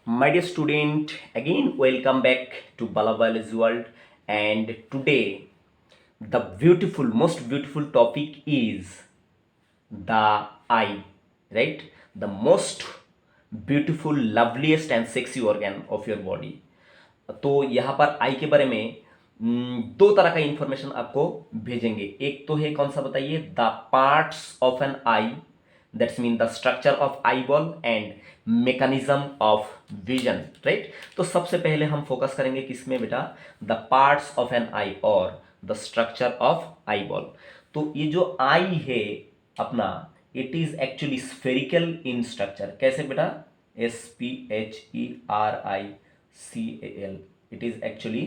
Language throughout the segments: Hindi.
My dear student, again welcome back to Bala Biology World. And today, the most beautiful topic is the eye, right? The most beautiful, loveliest and sexy organ of your body. तो यहाँ पर आई के बारे में दो तरह का इंफॉर्मेशन आपको भेजेंगे। एक तो है कौन सा बताइए, the parts of an eye, that's mean the structure of eye ball and mechanism of vision, right. तो सबसे पहले हम फोकस करेंगे किसमें बेटा, the parts of an eye और the structure of eye ball. तो ये जो आई है अपना, it is actually spherical in structure. कैसे बेटा, SPHERICAL, it is actually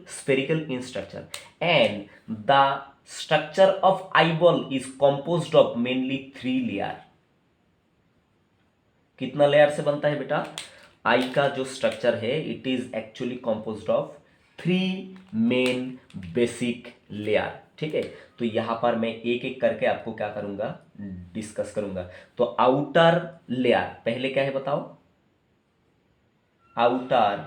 spherical in structure, and the structure of eyeball is composed of mainly 3 layer। कितना लेयर से बनता है बेटा, आई का जो स्ट्रक्चर है it is actually composed of 3 main basic layer, ठीक है। तो यहां पर मैं एक एक करके आपको क्या करूंगा, डिस्कस करूंगा। तो आउटर लेयर पहले क्या है बताओ, आउटर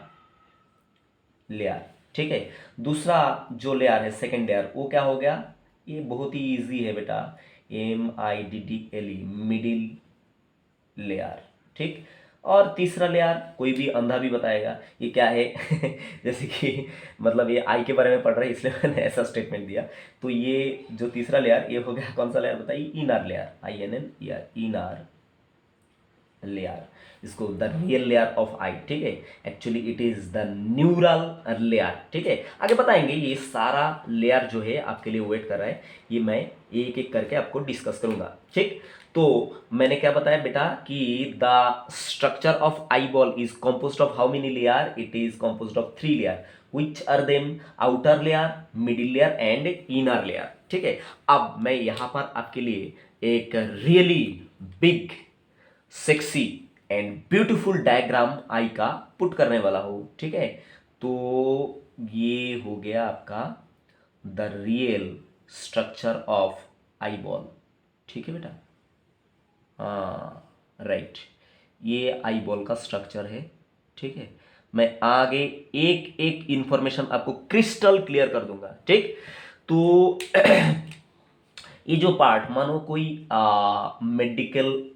लेयर, ठीक है। दूसरा जो लेयर है सेकेंड लेयर, वो क्या हो गया, ये बहुत ही इजी है बेटा, MIDDLE, मिडिल लेयर, ठीक। और तीसरा लेयर कोई भी अंधा भी बताएगा ये क्या है जैसे कि मतलब ये आई के बारे में पढ़ रहे हैं इसलिए मैंने ऐसा स्टेटमेंट दिया। तो ये जो तीसरा लेयर ये हो गया कौन सा लेयर बताइए, inner layer, INNER, inner layer, इसको the real layer of eye, ठीक है। Actually it is the neural layer, ठीक है। आगे बताएंगे, ये सारा लेयर जो है आपके लिए वेट कर रहा है, ये मैं एक एक करके आपको डिस्कस करूंगा, ठीक। तो मैंने क्या बताया बेटा कि the structure of eye ball is composed of how many layer, it is composed of 3 layer, which are them outer layer, middle layer and inner layer, ठीक है। अब मैं यहां पर आपके लिए एक really big, sexy and beautiful diagram eye का पुट करने वाला हूं, ठीक है। तो ये हो गया आपका the real structure of eye ball, ठीक है बेटा। हाँ राइट, ये आई बॉल का स्ट्रक्चर है, ठीक है। मैं आगे एक एक इंफॉर्मेशन आपको क्रिस्टल क्लियर कर दूंगा, ठीक। तो ये जो पार्ट, मानो कोई मेडिकल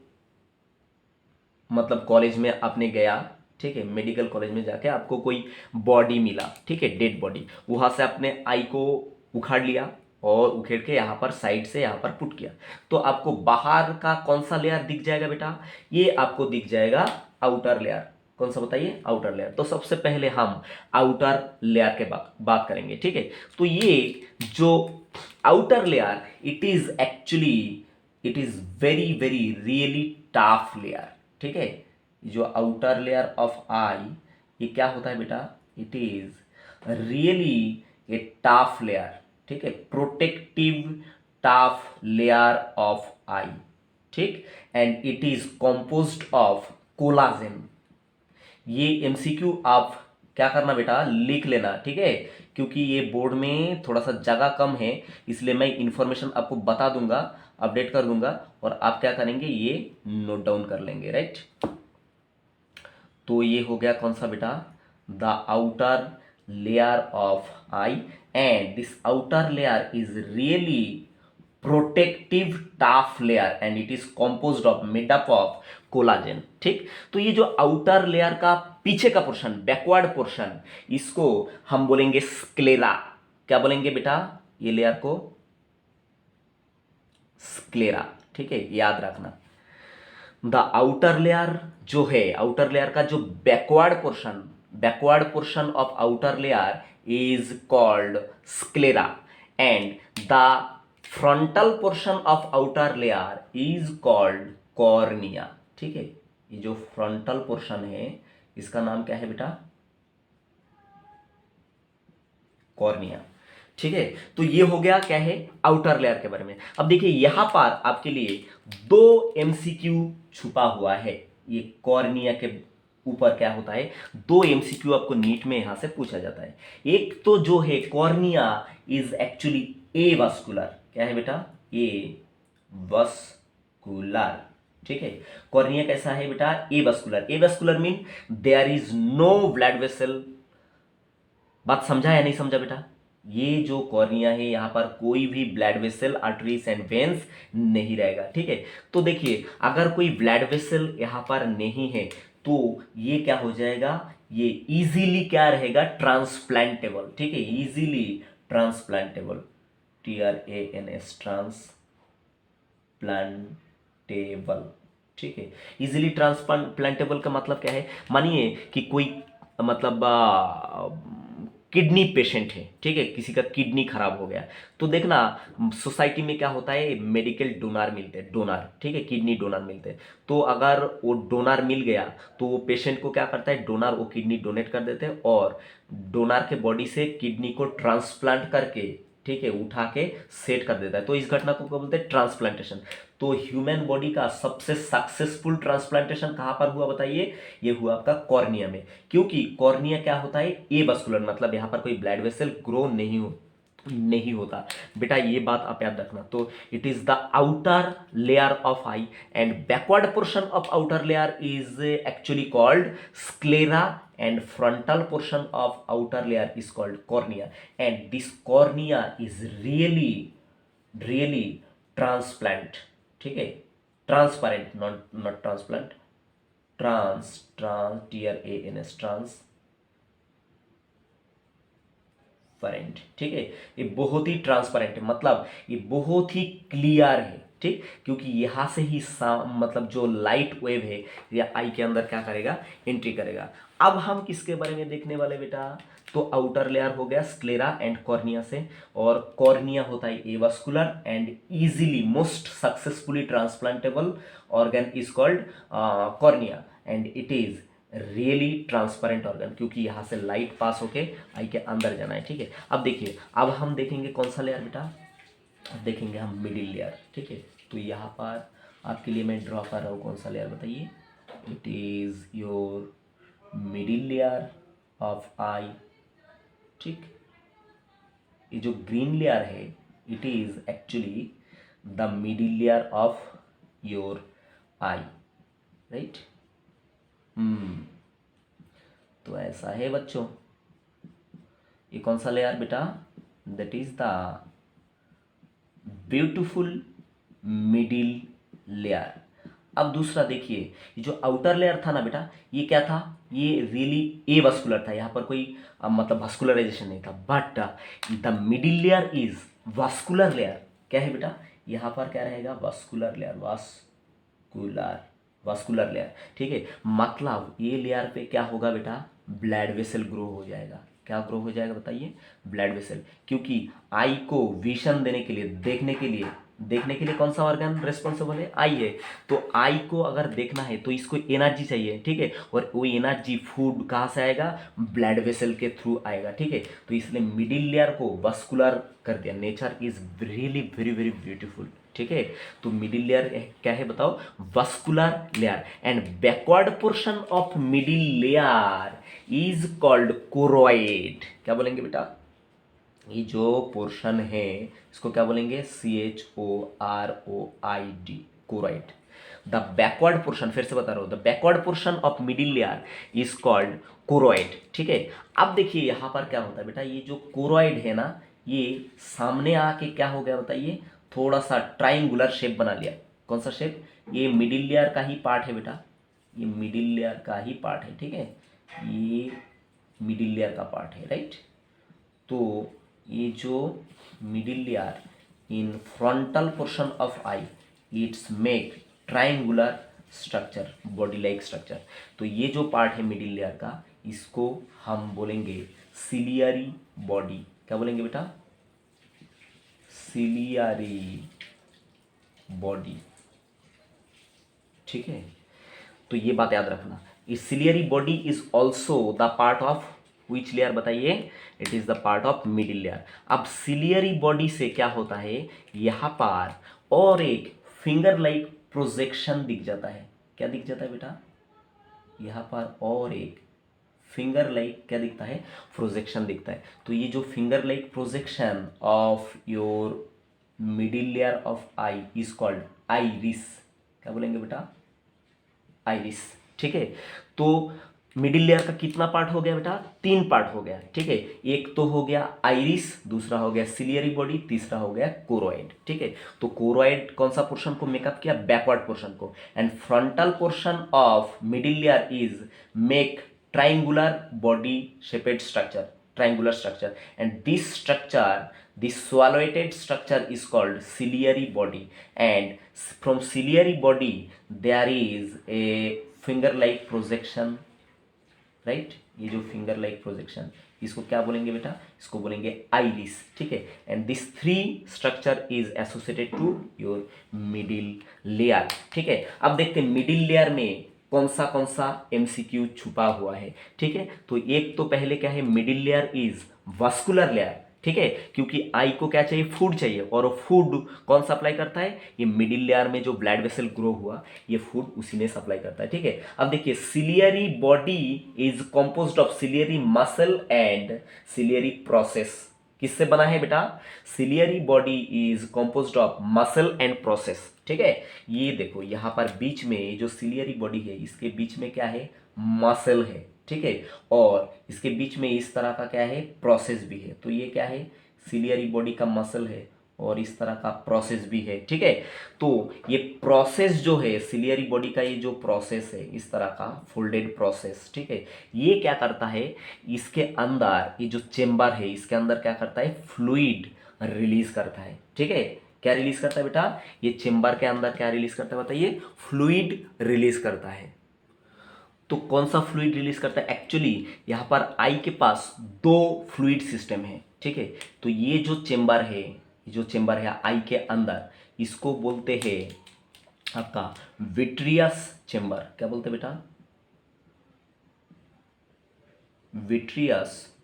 मतलब कॉलेज में आपने गया, ठीक है, मेडिकल कॉलेज में जाके आपको कोई बॉडी मिला, ठीक है, डेड बॉडी, वहां से आपने आई को उखाड़ लिया और उखेड़ के यहाँ पर साइड से यहाँ पर पुट किया। तो आपको बाहर का कौन सा लेयर दिख जाएगा बेटा, ये आपको दिख जाएगा आउटर लेयर। कौन सा बताइए, आउटर लेयर। तो सबसे पहले हम आउटर लेयर के बात करेंगे, ठीक है। तो ये जो outer layer, it is very very really tough layer, ठीक है। जो आउटर लेयर ऑफ आई, ये क्या होता है बेटा, it is really a tough layer, ठीक है, protective tough layer of eye, ठीक। And it is composed of collagen. ये एमसीक्यू आप क्या करना बेटा, लिख लेना, ठीक है, क्योंकि ये बोर्ड में थोड़ा सा जगह कम है, इसलिए मैं इंफॉर्मेशन आपको बता दूंगा, अपडेट कर दूंगा, और आप क्या करेंगे, ये नोट डाउन कर लेंगे, राइट। तो ये हो गया कौन सा बेटा, the outer layer of I, and this outer layer is really protective tough layer and it is composed of made up of collagen, ठीक। तो ये जो आउटर लेयर का पीछे का पोर्शन, बैकवर्ड पोर्शन, इसको हम बोलेंगे स्क्लेरा। क्या बोलेंगे बेटा, ये लेयर को स्क्लेरा, ठीक है, याद रखना। द आउटर लेयर जो है, आउटर लेयर का जो backward portion of outer layer is called sclera, and the frontal portion of outer layer is called cornea, ठीक है। ये जो फ्रंटल पोर्शन है इसका नाम क्या है बेटा, कॉर्निया, ठीक है। तो ये हो गया क्या है, आउटर लेयर के बारे में। अब देखिए यहां पर आपके लिए 2 MCQ छुपा हुआ है। ये कॉर्निया के ऊपर क्या होता है, 2 MCQ आपको नीट में यहां से पूछा जाता है। एक तो जो है cornea is actually A vascular, क्या है बेटा, ए वस्कुलर, ठीक है। कॉर्निया कैसा है बेटा? Avascular. Avascular mean there is no blood vessel. बात समझा या नहीं समझा बेटा? ये जो कॉर्निया है यहाँ पर कोई भी blood vessel, arteries and veins नहीं रहेगा, ठीक है। तो देखिए अगर कोई ब्लड वेसल यहाँ पर नहीं है तो ये क्या हो जाएगा, ये इजीली क्या रहेगा, ट्रांसप्लांटेबल, ठीक है, इजीली ट्रांसप्लांटेबल, TRANS, ट्रांसप्लांटेबल, ठीक है। इजीली ट्रांसप्लांटेबल का मतलब क्या है, मानिए कि कोई मतलब किडनी पेशेंट है, ठीक है, किसी का किडनी खराब हो गया, तो देखना सोसाइटी में क्या होता है, मेडिकल डोनर मिलते हैं, डोनर, ठीक है, किडनी डोनर मिलते हैं। तो अगर वो डोनर मिल गया तो वो पेशेंट को क्या करता है, डोनर वो किडनी डोनेट कर देते हैं और डोनर के बॉडी से किडनी को ट्रांसप्लांट करके, ठीक है, उठा के सेट कर देता है। तो इस घटना को क्या बोलते हैं, ट्रांसप्लांटेशन। तो ह्यूमन बॉडी का सबसे सक्सेसफुल ट्रांसप्लांटेशन कहां पर हुआ बताइए? ये हुआ आपका कॉर्निया में। क्योंकि कॉर्निया क्या होता है, ए वस्कुलर, मतलब यहां पर कोई ब्लड वेसल ग्रो नहीं होता बेटा, ये बात आप याद रखना। तो it is the outer layer of I and backward portion of outer layer is actually called sclera and frontal portion of outer layer is called cornea, and this cornea is really transplant, ठीक है, transparent, not transplant, TRANS, transparent, ठीक है। ये बहुत ही ट्रांसपेरेंट है, मतलब ये बहुत ही क्लियर है, ठीक, क्योंकि यहां से ही मतलब जो लाइट वेव है या आई के अंदर क्या करेगा, एंट्री करेगा। अब हम किसके बारे में देखने वाले बेटा? तो आउटर लेयर हो गया स्क्लेरा एंड कॉर्निया से, और कॉर्निया होता है avascular and easily most successfully transplantable organ is called cornea, and it is really transparent organ, क्योंकि यहाँ से लाइट पास होके आई के अंदर जाना है, ठीक है। अब देखिए, अब हम देखेंगे कौन सा लेयर बेटा? अब देखेंगे हम मिडिल लेयर, ठीक है। तो यहाँ पर आपके लिए मैं ड्रॉ कर रहा हूँ, कौन सा लेयर बताइए? It is your middle layer of eye, ठीक। ये जो ग्रीन लेयर है it is actually the middle layer of your eye, right. तो ऐसा है बच्चों, ये कौन सा लेयर बेटा? That is the beautiful middle layer. अब दूसरा देखिए, ये जो आउटर लेयर था ना बेटा, ये क्या था, ये रियली ए वस्कुलर था, यहाँ पर कोई मतलब वस्कुलराइजेशन नहीं था, but the middle layer is vascular layer. क्या है बेटा? यहाँ पर क्या रहेगा, वस्कुलर लेयर, वस्कुलर लेयर, ठीक है। मतलब ये लेयर पे क्या होगा बेटा, ब्लड वेसल ग्रो हो जाएगा। क्या ग्रो हो जाएगा बताइए? ब्लड वेसल, क्योंकि आई को विजन देने के लिए, देखने के लिए कौन सा ऑर्गन रिस्पॉन्सिबल है? आई है। तो आई को अगर देखना है तो इसको एनर्जी चाहिए, ठीक है, और वो एनर्जी फूड कहाँ से आएगा? ब्लड वेसल के थ्रू आएगा, ठीक है। तो इसलिए मिडिल लेयर को वस्कुलर कर दिया। Nature is really very very beautiful, ठीक है। तो मिडिल लेयर क्या है बताओ? Vascular layer, and backward portion of middle layer is called choroid. क्या बोलेंगे बेटा? ये जो पोर्शन है इसको क्या बोलेंगे? CHOROID, choroid. The backward portion, फिर से बता रहा हूं, the backward portion of middle layer is called choroid, ठीक है। अब देखिए यहां पर क्या होता है बेटा, ये जो कोरोइड है ना, ये सामने आके क्या हो गया बताइए? थोड़ा सा ट्राइंगुलर शेप बना लिया। कौन सा शेप? ये मिडिल लेयर का ही पार्ट है बेटा, ये मिडिल लेयर का ही पार्ट है, ठीक है, ये मिडिल लेयर का पार्ट है, राइट। तो ये जो middle layer in frontal portion of I, it's make triangular structure, body like structure. तो ये जो पार्ट है मिडिल लेयर का, इसको हम बोलेंगे सिलियरी बॉडी। क्या बोलेंगे बेटा? सिलियरी बॉडी, ठीक है। तो ये बात याद रखना, ciliary body is also the part of which layer बताइए? It is the part of middle layer. अब सिलियरी बॉडी से क्या होता है, यहां पर और एक फिंगर लाइक प्रोजेक्शन दिख जाता है। क्या दिख जाता है बेटा? यहां पर और एक फिंगर लाइक क्या दिखता है? प्रोजेक्शन दिखता है। तो ये जो finger like projection of your middle layer of I is called iris. क्या बोलेंगे बेटा? आइरिस। ठीक है, तो मिडिल लेयर का कितना पार्ट हो गया बेटा? 3 पार्ट हो गया। ठीक है, एक तो हो गया आइरिस, दूसरा हो गया सिलियरी बॉडी, तीसरा हो गया कोरोइड। ठीक है, तो कोरोइड कौन सा पोर्शन को मेकअप किया? बैकवर्ड पोर्शन को। And frontal portion of middle layer is make triangular body shaped structure, triangular structure, and this structure, this swallowated structure is called ciliary body, and from ciliary body there is a finger like projection, right? ये जो फिंगर लाइक प्रोजेक्शन, इसको क्या बोलेंगे बेटा? इसको बोलेंगे आइरिस। ठीक है, and this 3 structure is associated to your middle layer. ठीक है, अब देखते हैं मिडिल लेयर में कौन सा एमसीक्यू छुपा हुआ है। ठीक है, तो एक तो पहले क्या है, middle layer is vascular layer. ठीक है, क्योंकि आई को क्या चाहिए? फूड चाहिए, और वो फूड कौन सप्लाई करता है? ये मिडिल लेयर में जो ब्लड वेसल ग्रो हुआ, ये फूड उसी ने सप्लाई करता है। ठीक है, अब देखिए ciliary body is composed of ciliary muscle and ciliary process. किससे बना है बेटा? Ciliary body is composed of muscle and process. ठीक है, ये देखो यहां पर बीच में जो सिलियरी बॉडी है, इसके बीच में क्या है? मसल है। ठीक है, और इसके बीच में इस तरह का क्या है? प्रोसेस भी है। तो ये क्या है? सिलियरी बॉडी का मसल है और इस तरह का प्रोसेस भी है। ठीक है, तो ये प्रोसेस जो है सिलियरी बॉडी का, ये जो प्रोसेस है इस तरह का फोल्डेड प्रोसेस, ठीक है, ये क्या करता है? इसके अंदर ये जो चेम्बर है, इसके अंदर क्या करता है? फ्लूइड रिलीज करता है। ठीक है, क्या रिलीज करता है बेटा? ये चेम्बर के अंदर क्या रिलीज करता है बताइए? फ्लूइड रिलीज करता है। तो कौन सा फ्लूइड रिलीज करता है? एक्चुअली यहाँ पर आई के पास 2 फ्लूइड सिस्टम है। ठीक है, तो ये जो चेम्बर है, ये जो चेम्बर है आई के अंदर, इसको बोलते हैं आपका विट्रियस चेम्बर। क्या बोलते हैं बेटा? Vitreous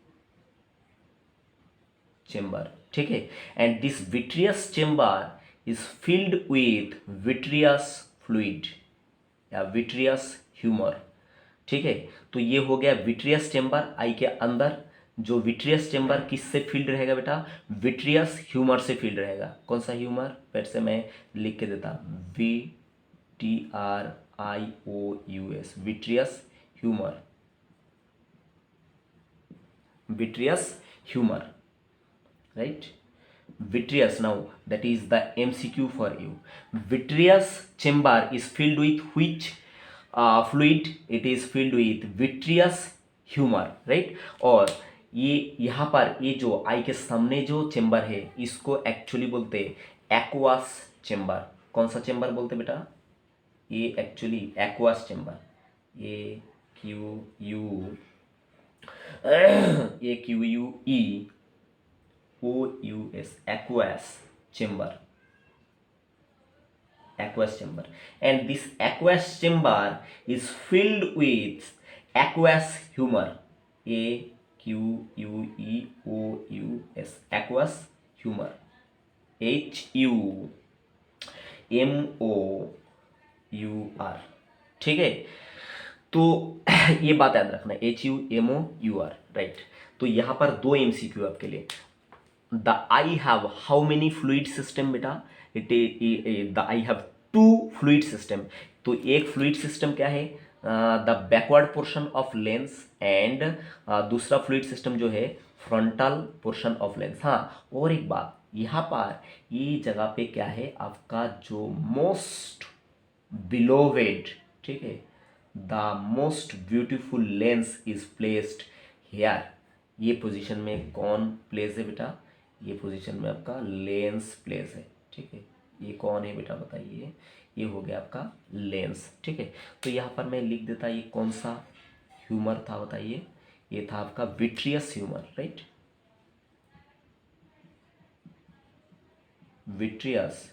chamber. ठीक है, and this vitreous chamber is filled with vitreous fluid या विट्रियस ह्यूमर। ठीक है, तो ये हो गया विट्रियस चेम्बर आई के अंदर। जो विट्रियस चेम्बर किससे फील्ड रहेगा बेटा? विट्रियस ह्यूमर से फील्ड रहेगा। कौन सा ह्यूमर? फिर से मैं लिख के देता, VTRIOUS, vitreous humour, vitreous humour, right? Vitreous, now that is the MCQ for you. Vitreous chamber is filled with which fluid? It is filled with vitreous humor, right? और ये यहाँ पर ये जो आई के सामने जो चेम्बर है, इसको एक्चुअली बोलते हैं एक्वास चेम्बर। कौन सा चेम्बर बोलते बेटा? ये actually aqueous chamber, AQUE aqueous chamber, aqueous chamber, and this aqueous chamber is filled with aqueous humor, AQUEOUS, aqueous humor, HUMOUR। ठीक है, तो ये बात याद रखना, HUMOUR, राइट। तो यहाँ पर 2 MCQ आपके लिए। The eye have how many fluid system बेटा? The eye have 2 fluid system. तो एक फ्लूइड सिस्टम क्या है? The backward portion of lens, and दूसरा फ्लूइड सिस्टम जो है फ्रंटल पोर्शन ऑफ लेंस। हाँ, और एक बात, यहाँ पर ये जगह पे क्या है आपका? जो मोस्ट बिलोवेड, ठीक है, the most beautiful lens is placed here. ये पोजीशन में कौन प्लेस है बेटा? ये पोजीशन में आपका लेंस प्लेस है। ठीक है, ये कौन है बेटा बताइए? ये हो गया आपका लेंस। ठीक है, तो यहाँ पर मैं लिख देता, ये कौन सा ह्यूमर था बताइए? ये था आपका vitreous humour, right? Vitreous,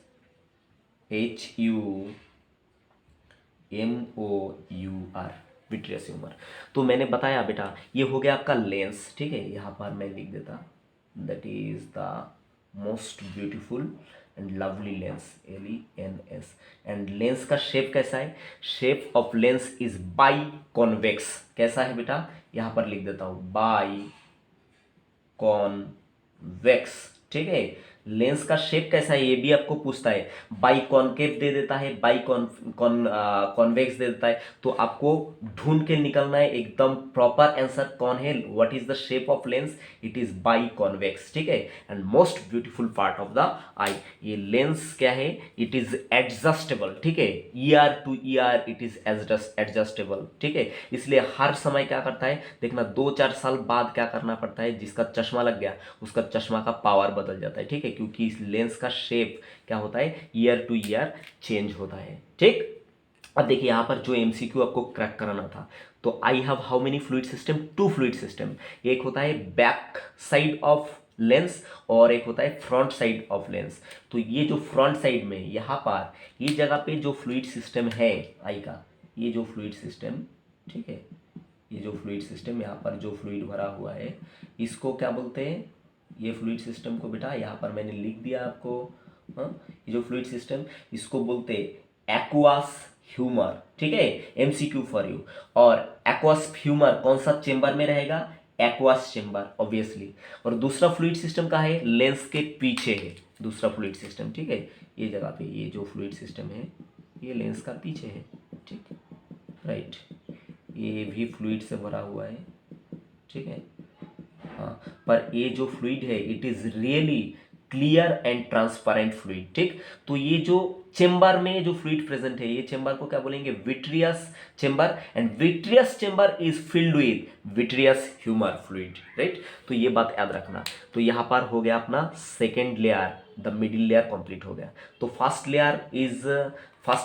HUMOUR, vitreous humour. तो मैंने बताया बेटा, ये हो गया आपका लेंस। ठीक है, यहाँ पर मैं लिख देता, that is the most beautiful and lovely lens, LENS। And lens का शेप कैसा है? Shape of lens is by convex. कैसा है बेटा? यहाँ पर लिख देता हूँ, बाई कॉन्वेक्स। ठीक है, लेंस का शेप कैसा है ये भी आपको पूछता है, बाई कॉनकेव दे देता है, बाई कॉन्वेक्स दे देता है, तो आपको ढूंढ के निकलना है एकदम प्रॉपर आंसर कौन है, what is the shape of lens, it is biconvex, ठीक है। And most beautiful part of the eye, ये लेंस क्या है, इट इज एडजस्टेबल, ठीक है, ear to ear it is adjustable, ठीक है। इसलिए हर समय क्या करता है देखना, 2-4 साल बाद क्या करना पड़ता है, जिसका चश्मा लग गया उसका चश्मा का पावर बदल जाता है, ठीक है, क्योंकि इस लेंस का शेप क्या होता है, ईयर टू ईयर चेंज होता है, ठीक। अब देखिए यहाँ पर जो एमसीक्यू आपको क्रैक कराना था, तो आई have how many fluid system, 2 fluid system, एक होता है बैक साइड ऑफ लेंस और एक होता है फ्रंट साइड ऑफ लेंस। तो ये जो फ्रंट साइड में यहाँ पर ये जगह पे जो फ्लूइड सिस्टम है आई का, ये जो फ्लूइड सिस्टम, ठीक है, ये जो फ्लूइड सिस्टम यहाँ पर जो फ्लूइड भरा हुआ है इसको क्या बोलते हैं, ये फ्लूइड सिस्टम को बेटा यहाँ पर मैंने लिख दिया आपको, हाँ, ये जो फ्लूइड सिस्टम इसको बोलते हैं एक्वास ह्यूमर, ठीक है, एमसीक्यू फॉर यू। और एक्वास ह्यूमर कौन सा चेंबर में रहेगा, एक्वास चेंबर ऑब्वियसली। और दूसरा फ्लूइड सिस्टम का है लेंस के पीछे है दूसरा फ्लूइड सिस्टम, ठीक है, ये जगह पे ये जो फ्लूइड सिस्टम है ये लेंस का पीछे है, ठीक, राइट, ये भी फ्लूइड से भरा हुआ है, ठीक है, हाँ, पर ये जो फ्लूइड है it is really clear and transparent fluid, ठीक। तो ये जो चेंबर में जो फ्लूइड प्रेजेंट है ये चेंबर को क्या बोलेंगे, vitreous chamber, and vitreous chamber is filled with vitreous humour fluid, right. तो ये बात याद रखना। तो यहाँ पर हो गया अपना second layer, the middle layer complete हो गया। तो first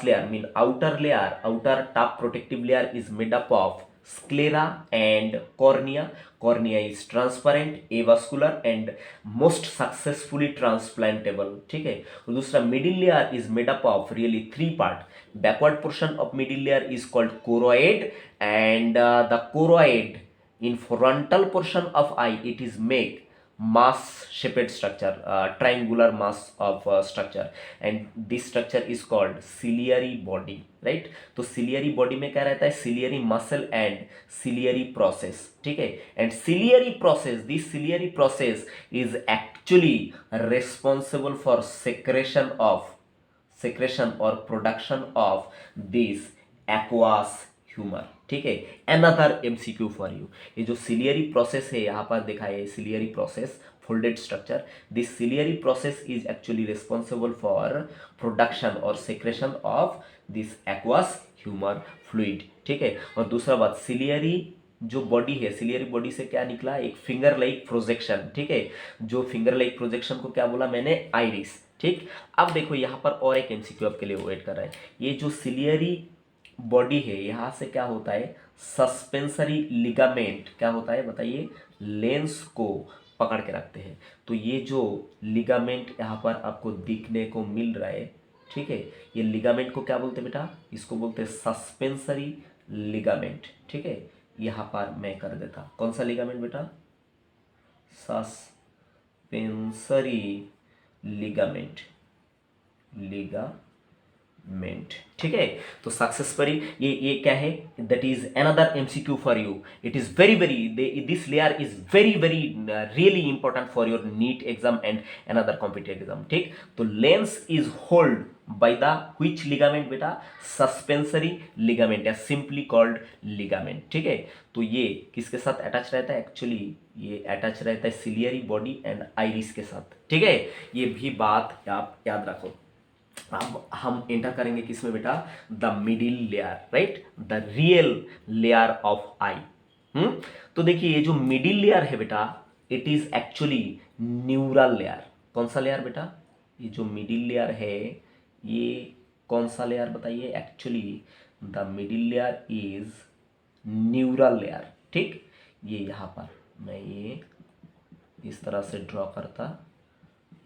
layer mean outer top protective layer is made up of sclera and cornea. Cornea is transparent, avascular and most successfully transplantable, ठीक है। और दूसरा middle layer is made up of really 3 part. Backward portion of middle layer is called choroid, and the choroid in frontal portion of eye it is make mass shaped structure, triangular mass of structure, and this structure is called ciliary body, right। तो ciliary body में क्या रहता है, ciliary muscle and ciliary process, ठीक है। and this ciliary process is actually responsible for secretion or production of this aqueous humor, ठीक है। अनदर एमसीक्यू फॉर यू, ये जो सिलियरी प्रोसेस है यहाँ पर देखा है, ciliary process folded structure, this ciliary process is actually responsible for production और secretion of this aqueous humour fluid, ठीक है। और दूसरा बात, सिलियरी जो बॉडी है, सिलियरी बॉडी से क्या निकला, एक फिंगर लाइक प्रोजेक्शन, ठीक है। जो फिंगर लाइक प्रोजेक्शन को क्या बोला मैंने, आइरिस, ठीक। अब देखो यहाँ पर और एक एमसीक्यू आपके लिए वेट कर रहा है। ये जो सिलियरी बॉडी है यहाँ से क्या होता है, सस्पेंसरी लिगामेंट क्या होता है बताइए, लेंस को पकड़ के रखते हैं। तो ये जो लिगामेंट यहाँ पर आपको दिखने को मिल रहा है, ठीक है, ये लिगामेंट को क्या बोलते हैं बेटा, इसको बोलते हैं सस्पेंसरी लिगामेंट, ठीक है। यहाँ पर मैं कर देता, कौन सा लिगामेंट बेटा, सस्पेंसरी लिगामेंट, ठीक है। तो सक्सेसफुली ये क्या है, that is another MCQ for you. It is very this layer is very really important for your NEET exam and another competitive exam, ठीक। तो lens is hold by the which ligament बेटा, सस्पेंसरी लिगामेंट या सिंपली कॉल्ड लिगामेंट, ठीक है। तो ये किसके साथ अटैच रहता है, एक्चुअली ये अटैच रहता है सिलियरी बॉडी एंड आइरिस के साथ, ठीक है। ये भी बात आप याद रखो। अब हम एंटर करेंगे किसमें बेटा, the middle layer, right, the real layer of eye. तो देखिए ये जो मिडिल लेयर है बेटा, it is actually neural layer. कौन सा लेयर बेटा, ये जो मिडिल लेयर है ये कौन सा लेयर बताइए, actually the middle layer is neural layer, ठीक। ये यहाँ पर मैं ये इस तरह से ड्रॉ करता,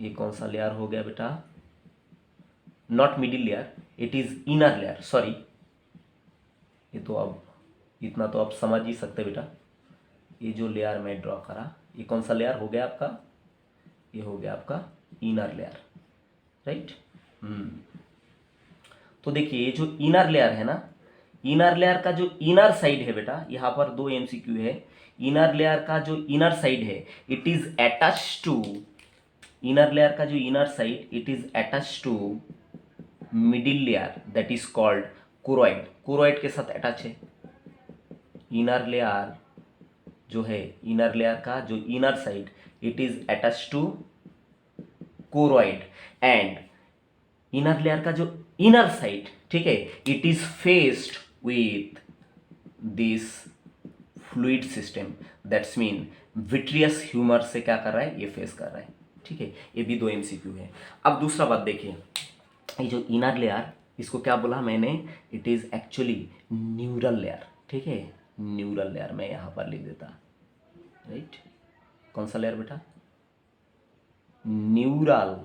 ये कौन सा लेयर हो गया बेटा, not middle layer, it is inner layer, sorry. ये तो अब इतना तो आप समझ ही सकते बेटा, ये जो लेयर मैं ड्रॉ करा ये कौन सा लेयर हो गया आपका, ये हो गया आपका इनर लेयर, राइट। तो देखिए ये जो इनर लेयर है ना, इनर लेयर का जो इनर साइड है बेटा, यहाँ पर 2 एमसीक्यू है। इनर लेयर का जो इनर साइड है, it is attach to inner layer का जो inner side it is attach to middle layer that is called choroid, choroid के साथ अटैच है। इनर लेयर जो है, इनर लेयर का जो inner side it is attach to choroid and inner layer का जो इनर साइड, ठीक है, it is faced with this fluid system, that's mean vitreous humour से क्या कर रहा है, ये फेस कर रहा है। ठीक है, ये भी 2 MCQ है। अब दूसरा बात देखिए, ये जो इनर लेयर इसको क्या बोला मैंने, it is actually neural layer. ठीक है, न्यूरल लेयर मैं यहां पर लिख देता, राइट। कौन सा लेयर बेटा, न्यूरल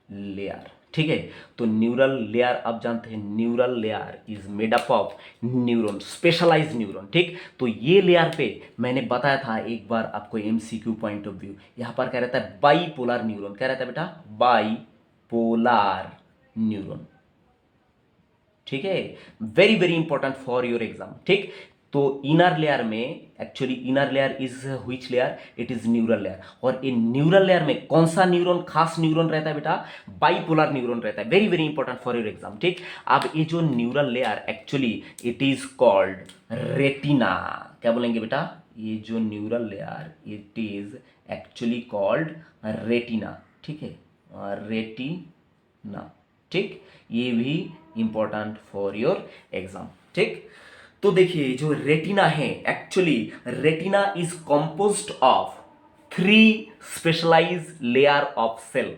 लेयर। ठीक है, तो न्यूरल लेयर आप जानते हैं, neural layer is made up of neuron, specialise neuron. ठीक, तो ये लेयर पे मैंने बताया था एक बार आपको MCQ पॉइंट ऑफ व्यू, यहां पर क्या रहता है, बाईपोलर न्यूरॉन। क्या रहता है बेटा, बाईपोलर न्यूरॉन। ठीक है, very very important for your exam. ठीक, तो इनर लेयर में actually inner layer is which layer, it is neural layer. और इन न्यूरल लेयर में कौन सा न्यूरॉन, खास न्यूरॉन रहता है बेटा, बाईपोलर न्यूरॉन रहता है। Very very important for your exam. ठीक, अब ये जो neural layer actually it is called retina. क्या बोलेंगे बेटा, ये जो neural layer it is actually called retina. ठीक है, रेटिना। ठीक, ये भी इंपॉर्टेंट फॉर योर एग्जाम। ठीक, तो देखिए जो रेटिना है, actually retina is composed of 3 specialise layer of cell.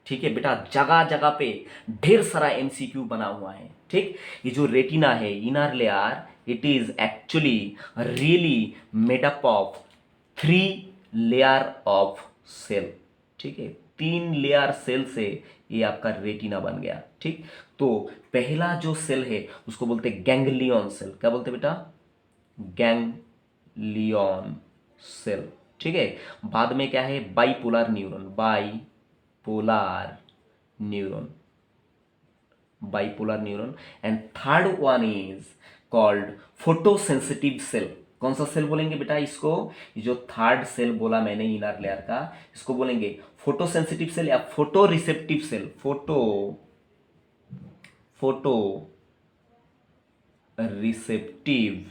ठीक है बेटा, जगह जगह पे ढेर सारा MCQ बना हुआ है। ठीक, ये जो रेटिना है, inner layer it is actually really made up of 3 layer of cell. ठीक है, 3 लेयर सेल से ये आपका रेटिना बन गया। ठीक, तो पहला जो सेल है उसको बोलते हैं गैंग्लियन सेल। क्या बोलते हैं बेटा, गैंग्लियन सेल। ठीक है, बाद में क्या है, bipolar neuron, bipolar neuron, bipolar neuron. And third one is called photosensitive cell. कौन सा सेल बोलेंगे बेटा इसको, ये जो थर्ड सेल बोला मैंने इनर लेयर का, इसको बोलेंगे फोटोसेंसिटिव सेल या photo receptive cell. Photo receptive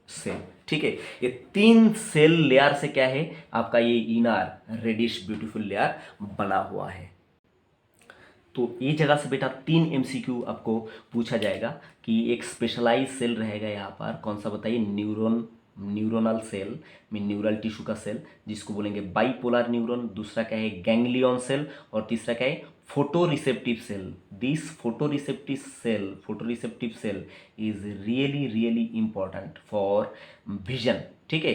cell. ठीक है, ये 3 सेल लेयर से क्या है आपका ये इनर रेडिश ब्यूटीफुल लेयर बना हुआ है। तो ये जगह से बेटा 3 MCQ आपको पूछा जाएगा कि एक स्पेशलाइज सेल रहेगा यहाँ पर, कौन सा बताइए, न्यूरोनल सेल में न्यूरल टिश्यू का सेल जिसको बोलेंगे बाईपोलर न्यूरॉन। दूसरा क्या है, गैंग्लियन सेल। और तीसरा क्या है, photo receptive cell. This photo receptive cell is really really important for vision. ठीक है,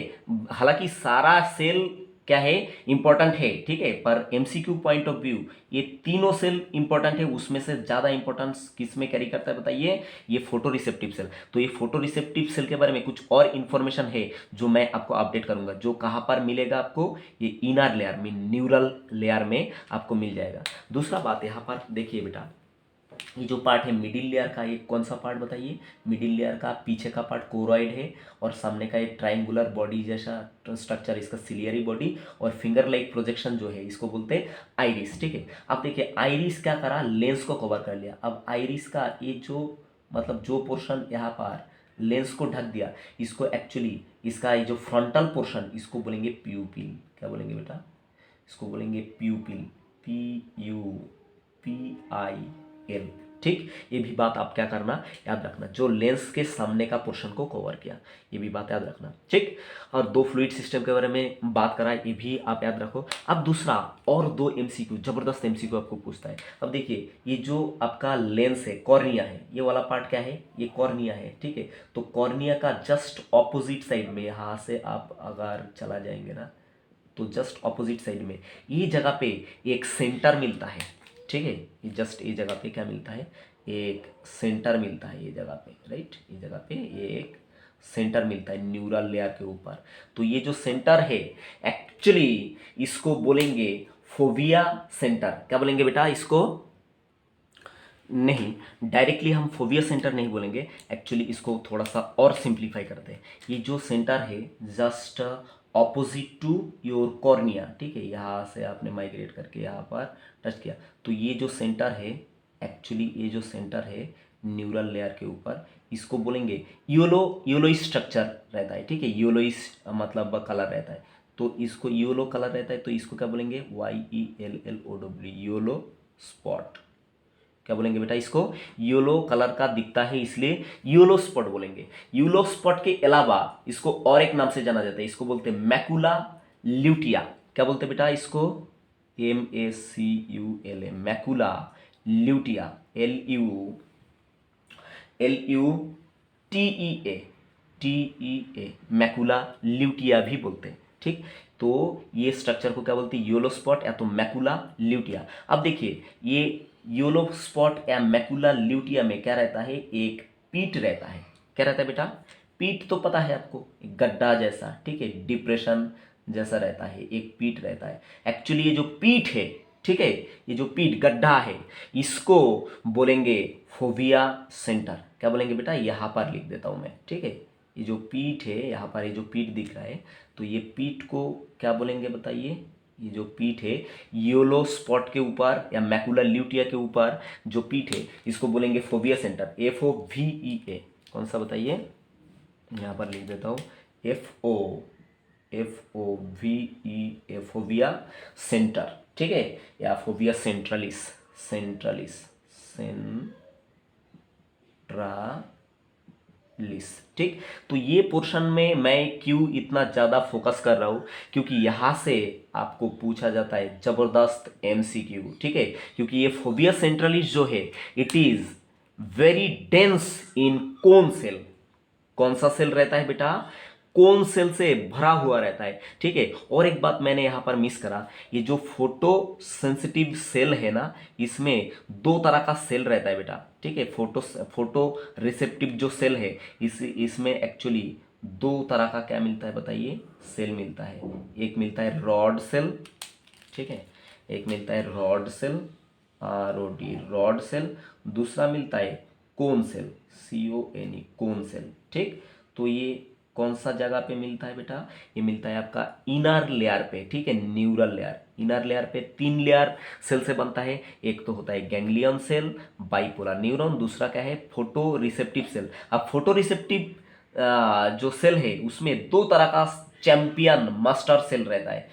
हालांकि सारा सेल क्या है, इंपॉर्टेंट है। ठीक है, पर MCQ पॉइंट ऑफ व्यू ये तीनों सेल इंपॉर्टेंट है, उसमें से ज्यादा इंपॉर्टेंस किस में कैरी करता है बताइए, ये फोटो रिसेप्टिव सेल। तो ये फोटो रिसेप्टिव सेल के बारे में कुछ और इंफॉर्मेशन है जो मैं आपको अपडेट करूंगा, जो कहां पर मिलेगा आपको, ये इनर लेयर में, न्यूरल लेयर में आपको मिल जाएगा। दूसरा बात यहां पर देखिए बेटा, ये जो पार्ट है मिडिल लेयर का, ये कौन सा पार्ट बताइए, मिडिल लेयर का पीछे का पार्ट कोरॉइड है और सामने का एक ट्राइंगुलर बॉडी जैसा स्ट्रक्चर इसका सिलियरी बॉडी और फिंगर लाइक प्रोजेक्शन जो है इसको बोलते हैं आइरिस। ठीक है, अब देखिए आइरिस क्या करा, लेंस को कवर कर लिया। अब आइरिस का ये जो मतलब जो पोर्शन यहाँ पर लेंस को ढक दिया, इसको एक्चुअली इसका ये जो फ्रंटल पोर्शन इसको बोलेंगे प्यूपिल। क्या बोलेंगे बेटा, इसको बोलेंगे प्यूपिल, PUPIL। ठीक, ये भी बात आप क्या करना, याद रखना, जो लेंस के सामने का पोर्शन को कवर किया, ये भी बात याद रखना। ठीक, और 2 फ्लूइड सिस्टम के बारे में बात करा, ये भी आप याद रखो। अब दूसरा और 2 MCQ, जबरदस्त MCQ आपको पूछता है। अब देखिए ये जो आपका लेंस है, कॉर्निया है, ये वाला पार्ट क्या है, ये कॉर्निया है। ठीक है, तो कॉर्निया का जस्ट ऑपोजिट साइड में यहाँ से आप अगर चला जाएंगे ना, तो जस्ट ऑपोजिट साइड में ये जगह पे एक सेंटर मिलता है। ठीक है, ये जस्ट ये जगह पे क्या मिलता है, एक सेंटर मिलता है ये जगह पे, राइट, ये जगह पे ये एक सेंटर मिलता है न्यूरल लेयर के ऊपर। तो ये जो सेंटर है एक्चुअली इसको बोलेंगे फोविया सेंटर। क्या बोलेंगे बेटा इसको, नहीं डायरेक्टली हम फोविया सेंटर नहीं बोलेंगे, एक्चुअली इसको थोड़ा सा और सिंप्लीफाई करते हैं। ये जो सेंटर है just opposite to your cornea, ठीक है, यहाँ से आपने माइग्रेट करके यहाँ पर टच किया, तो ये जो सेंटर है, एक्चुअली ये जो सेंटर है न्यूरल लेयर के ऊपर, इसको बोलेंगे योलो, योलो स्ट्रक्चर रहता है, ठीक है, योलो मतलब कलर रहता है, तो इसको योलो कलर रहता है, तो इसको क्या बोलेंगे, YELLOW, योलो स्पॉट। क्या बोलेंगे बेटा, इसको योलो कलर का दिखता है इसलिए योलो स्पॉट बोलेंगे। योलो स्पॉट के अलावा इसको और एक नाम से जाना जाता है, इसको बोलते हैं मैकुला ल्यूटिया। क्या बोलते हैं बेटा इसको, MACULA, macula lutea, LUTEA, macula lutea भी बोलते हैं, ठीक। तो ये स्ट्रक्चर को क्या बोलते हैं, योलो स्पॉट या तो मैकुला ल्यूटिया। अब देखिए ये योलो स्पॉट या मैकुला ल्यूटिया में क्या रहता है, एक पीट रहता है। क्या रहता है बेटा, पीट तो पता है आपको, एक गड्ढा जैसा, ठीक है, डिप्रेशन जैसा रहता है, एक पीट रहता है। एक्चुअली ये जो पीठ है, ठीक है, ये जो पीठ गड्ढा है, इसको बोलेंगे फोविया सेंटर। क्या बोलेंगे बेटा, यहाँ पर लिख देता हूँ मैं, ठीक है, ये जो पीठ है, यहाँ पर ये जो पीठ दिख रहा है, तो ये पीठ को क्या बोलेंगे बताइए, ये जो पीठ है योलो स्पॉट के ऊपर या मैकुलर ल्यूटिया के ऊपर जो पीठ है, इसको बोलेंगे फोविया सेंटर, FOVEA। कौन सा बताइए, यहाँ पर लिख देता हूँ, FOVEA, फोविया सेंटर, ठीक है, या फोविया सेंट्रलिस, ठीक। तो ये पोर्शन में मैं क्यों इतना ज़्यादा फोकस कर रहा हूँ, क्योंकि यहाँ से आपको पूछा जाता है ज़बरदस्त MCQ, ठीक है, क्योंकि ये फोबिया सेंट्रलिस जो है it is very dense in cone cell. कौन सा सेल रहता है बेटा, कोन सेल से भरा हुआ रहता है, ठीक है। और एक बात मैंने यहां पर मिस करा, ये जो फोटो सेंसिटिव सेल है ना, इसमें दो तरह का सेल रहता है बेटा, ठीक है। फोटो रिसेप्टिव जो सेल है, इसमें एक्चुअली दो तरह का क्या मिलता है बताइए, सेल मिलता है। एक मिलता है रॉड सेल, ठीक है, एक मिलता है rod cell, ROD, rod cell. दूसरा मिलता है cone cell, CONE, cone cell, ठीक। तो ये कौन सा जगह पे मिलता है बेटा, ये मिलता है आपका इनर लेयर पे, ठीक है, न्यूरल लेयर। इनर लेयर पे 3 लेयर सेल से बनता है, एक तो होता है गैंग्लियन सेल, बाइपोलर न्यूरॉन, दूसरा क्या है, फोटो रिसेप्टिव सेल। अब फोटो रिसेप्टिव जो सेल है उसमें दो तरह का चैंपियन मास्टर सेल रहता है,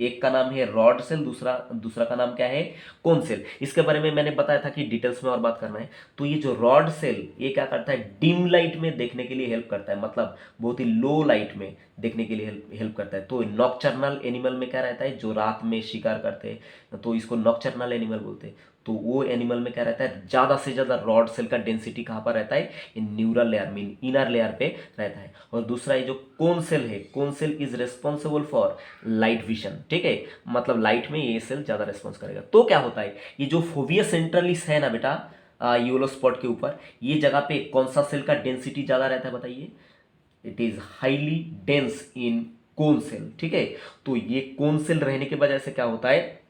एक का नाम है रॉड सेल, दूसरा दूसरा का नाम क्या है, कोन सेल। इसके बारे में मैंने बताया था कि डिटेल्स में और बात करना है। तो ये जो रॉड सेल ये क्या करता है, डिम लाइट में देखने के लिए हेल्प करता है, मतलब बहुत ही लो लाइट में देखने के लिए हेल्प करता है। तो नॉकटर्नल एनिमल में क्या रहता है, जो रात में शिकार करते हैं तो इसको नॉकटर्नल एनिमल बोलते हैं। तो वो एनिमल में क्या रहता है, ज़्यादा से ज़्यादा रॉड सेल का डेंसिटी कहाँ पर रहता है, in neural layer mean inner layer पे रहता है। और दूसरा ये जो कोन सेल है, cone cell is responsible for light vision, ठीक है, मतलब लाइट में ये सेल ज़्यादा रेस्पॉन्स करेगा। तो क्या होता है, ये जो फोविया सेंट्रलिस है ना बेटा, यूलो स्पॉट के ऊपर, ये जगह पे कौन सा सेल का डेंसिटी ज़्यादा रहता है बताइए, it is highly dense in cone cell, ठीक है। तो ये कोन सेल रहने की वजह से क्या होता है,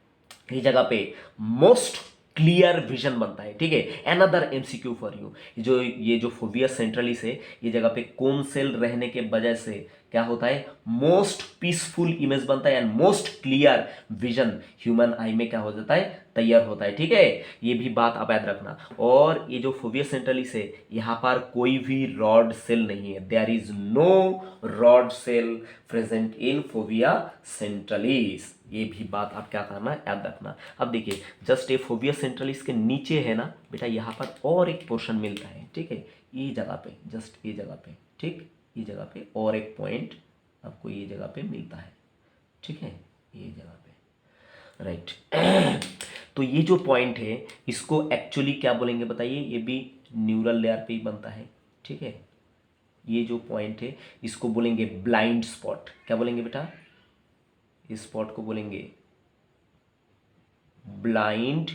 ये जगह पे मोस्ट क्लियर विजन बनता है, ठीक है। अनदर MCQ फॉर यू, ये जो फोविया सेंट्रलिस है, ये जगह पे कोन सेल रहने के वजह से क्या होता है, मोस्ट पीसफुल इमेज बनता है and most clear vision human आई में क्या हो जाता है, तैयार होता है, ठीक है। ये भी बात आप याद रखना। और ये जो फोविया सेंट्रलिस है, यहाँ पर कोई भी रॉड सेल नहीं है, there is no rod cell present in fovea centralis. ये भी बात आप क्या करना, याद रखना। अब देखिए जस्ट ये फोविया सेंट्रलिस के नीचे है ना बेटा, यहाँ पर और एक पोर्शन मिलता है, ठीक है, ये जगह पे, जस्ट ये जगह पे, ठीक, ये जगह पे और एक पॉइंट आपको ये जगह पे मिलता है, ठीक है, ये जगह पे, राइट। तो ये जो पॉइंट है इसको एक्चुअली क्या बोलेंगे बताइए, ये भी न्यूरल लेयर पे ही बनता है, ठीक है। ये जो पॉइंट है इसको बोलेंगे ब्लाइंड स्पॉट। क्या बोलेंगे बेटा, इस स्पॉट को बोलेंगे ब्लाइंड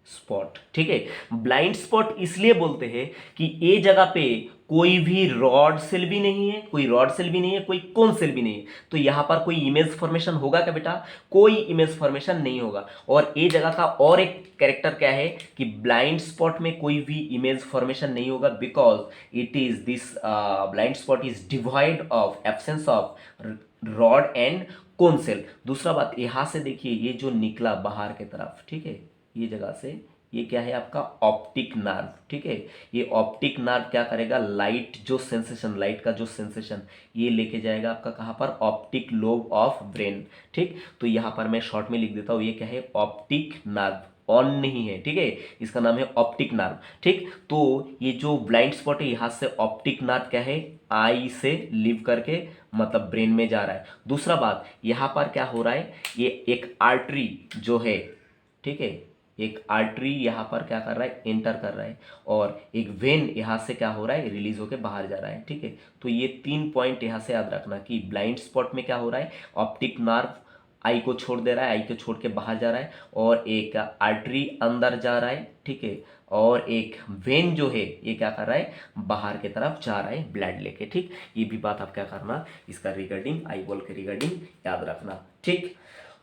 स्पॉट, ठीक है। ब्लाइंड स्पॉट इसलिए बोलते हैं कि ये जगह पे कोई भी रॉड सेल भी नहीं है, कोई रॉड सेल भी नहीं है, कोई कोन सेल भी नहीं है, तो यहां पर कोई इमेज फॉर्मेशन होगा क्या बेटा? कोई इमेज फॉर्मेशन नहीं होगा। और ये जगह का और एक कैरेक्टर क्या है कि ब्लाइंड स्पॉट में कोई भी इमेज फॉर्मेशन नहीं होगा, because it is this blind spot is divide of absence of rod and cone cell. दूसरा बात, यहां से देखिए ये जो निकला बाहर की तरफ, ठीक है, ये जगह से, ये क्या है आपका ऑप्टिक नर्व, ठीक है। ये ऑप्टिक नर्व क्या करेगा, लाइट जो सेंसेशन, लाइट का जो सेंसेशन ये लेके जाएगा आपका कहाँ पर, ऑप्टिक लोब ऑफ ब्रेन, ठीक। तो यहाँ पर मैं शॉर्ट में लिख देता हूँ, ये क्या है, ऑप्टिक नर्व, ऑन नहीं है, ठीक है, इसका नाम है ऑप्टिक नर्व, ठीक। तो ये जो ब्लाइंड स्पॉट है यहाँ से ऑप्टिक नर्व क्या है, आई से लीव करके मतलब ब्रेन में जा रहा है। दूसरा बात, यहाँ पर क्या हो रहा है, ये एक आर्टरी जो है, ठीक है, एक आर्टरी यहाँ पर क्या कर रहा है, एंटर कर रहा है, और एक वेन यहाँ से क्या हो रहा है, रिलीज होकर बाहर जा रहा है, ठीक है। तो ये 3 पॉइंट यहाँ से याद रखना कि ब्लाइंड स्पॉट में क्या हो रहा है, ऑप्टिक नर्व आई को छोड़ दे रहा है, आई को छोड़ के बाहर जा रहा है, और एक आर्टरी अंदर जा रहा है, ठीक है, और एक वेन जो है ये क्या कर रहा है, बाहर की तरफ जा रहा है ब्लड लेके, ठीक। ये भी बात आप क्या करना, इसका रिगार्डिंग आई बॉल के रिगार्डिंग याद रखना, ठीक।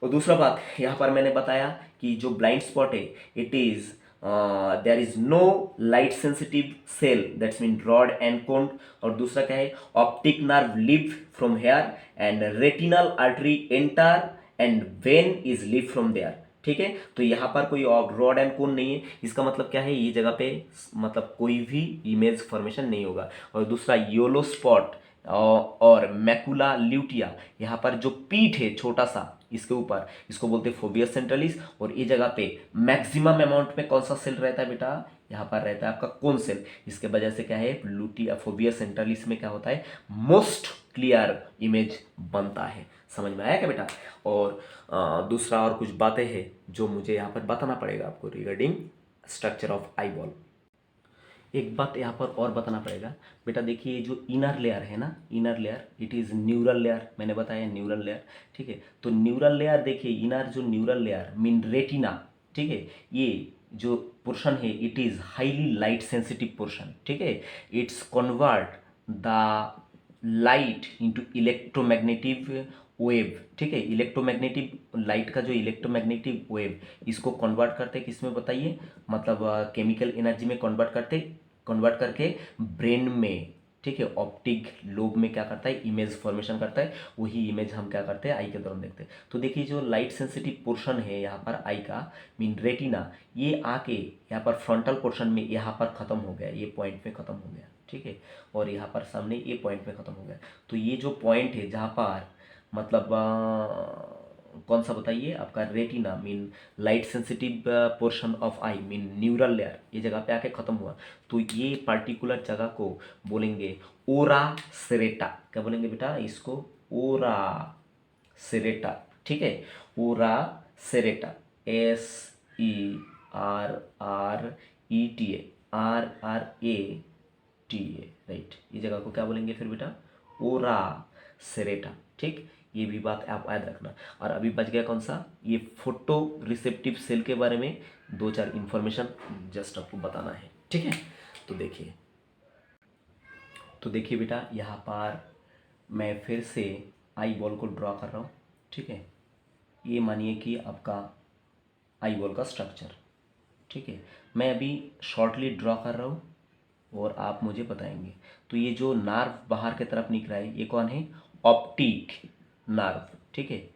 और दूसरा बात, यहाँ पर मैंने बताया कि जो ब्लाइंड स्पॉट है, it is there is no light sensitive cell, that's mean rod and cone. और दूसरा क्या है, optic nerve leave from here and retinal artery enter and vein is leave from there, ठीक है। तो यहाँ पर कोई रॉड एंड कोन नहीं है, इसका मतलब क्या है, ये जगह पे मतलब कोई भी इमेज फॉर्मेशन नहीं होगा। और दूसरा, येलो स्पॉट और मैकुला ल्यूटिया, यहाँ पर जो पीठ है छोटा सा इसके ऊपर, इसको बोलते हैं फोबियस सेंट्रलिस। और ये जगह पे मैक्सिमम अमाउंट में कौन सा सेल रहता है बेटा, यहाँ पर रहता है आपका कोन सेल। इसके वजह से क्या है, लूटिया फोबियस सेंट्रलिस में क्या होता है, मोस्ट क्लियर इमेज बनता है। समझ में आया क्या बेटा? और दूसरा और कुछ बातें हैं जो मुझे यहाँ पर बताना पड़ेगा आपको regarding structure of eye ball. एक बात यहाँ पर और बताना पड़ेगा बेटा, देखिए जो इनर लेयर है ना, inner layer it is neural layer, मैंने बताया न्यूरल लेयर, ठीक है। तो न्यूरल लेयर देखिए, इनर जो न्यूरल लेयर मीन रेटिना, ठीक है, ये जो पोर्शन है it is highly light sensitive portion, ठीक है। It's convert the light into electromagnetic wave, ठीक है। इलेक्ट्रोमैग्नेटिव लाइट का जो इलेक्ट्रोमैग्नेटिव वेव, इसको कन्वर्ट करते किस में बताइए, मतलब केमिकल एनर्जी में कन्वर्ट करके ब्रेन में, ठीक है, ऑप्टिक लोब में क्या करता है, इमेज फॉर्मेशन करता है। वही इमेज हम क्या करते हैं, आई के दौरान देखते हैं। तो देखिए जो लाइट सेंसिटिव पोर्शन है यहाँ पर आई का मीन रेटिना, ये आके यहाँ पर फ्रंटल पोर्शन में यहाँ पर ख़त्म हो गया, ये पॉइंट में ख़त्म हो गया, ठीक है। और यहाँ पर सामने ये पॉइंट में ख़त्म हो गया। तो ये जो पॉइंट है जहाँ पर मतलब कौन सा बताइए, आपका retina mean light sensitive portion of eye mean neural layer, ये जगह पे आके ख़त्म हुआ। तो ये पर्टिकुलर जगह को बोलेंगे ओरा सेरेटा। क्या बोलेंगे बेटा इसको, ओरा सेरेटा, ठीक है। ओरा सेरेटा, SERRETA, RRATA, राइट। ये जगह को क्या बोलेंगे फिर बेटा, ओरा सेरेटा, ठीक। ये भी बात आप याद रखना। और अभी बच गया कौन सा, ये फोटो रिसेप्टिव सेल के बारे में 2-4 इंफॉर्मेशन जस्ट आपको बताना है, ठीक है। तो देखिए बेटा, यहाँ पर मैं फिर से आई बॉल को ड्रॉ कर रहा हूँ, ठीक है। ये मानिए कि आपका आई बॉल का स्ट्रक्चर, ठीक है। मैं अभी शॉर्टली ड्रॉ कर रहा हूँ और आप मुझे बताएंगे। तो ये जो नार्व बाहर की तरफ निकला है, ये कौन है, ऑप्टिक नार्व, ठीक है।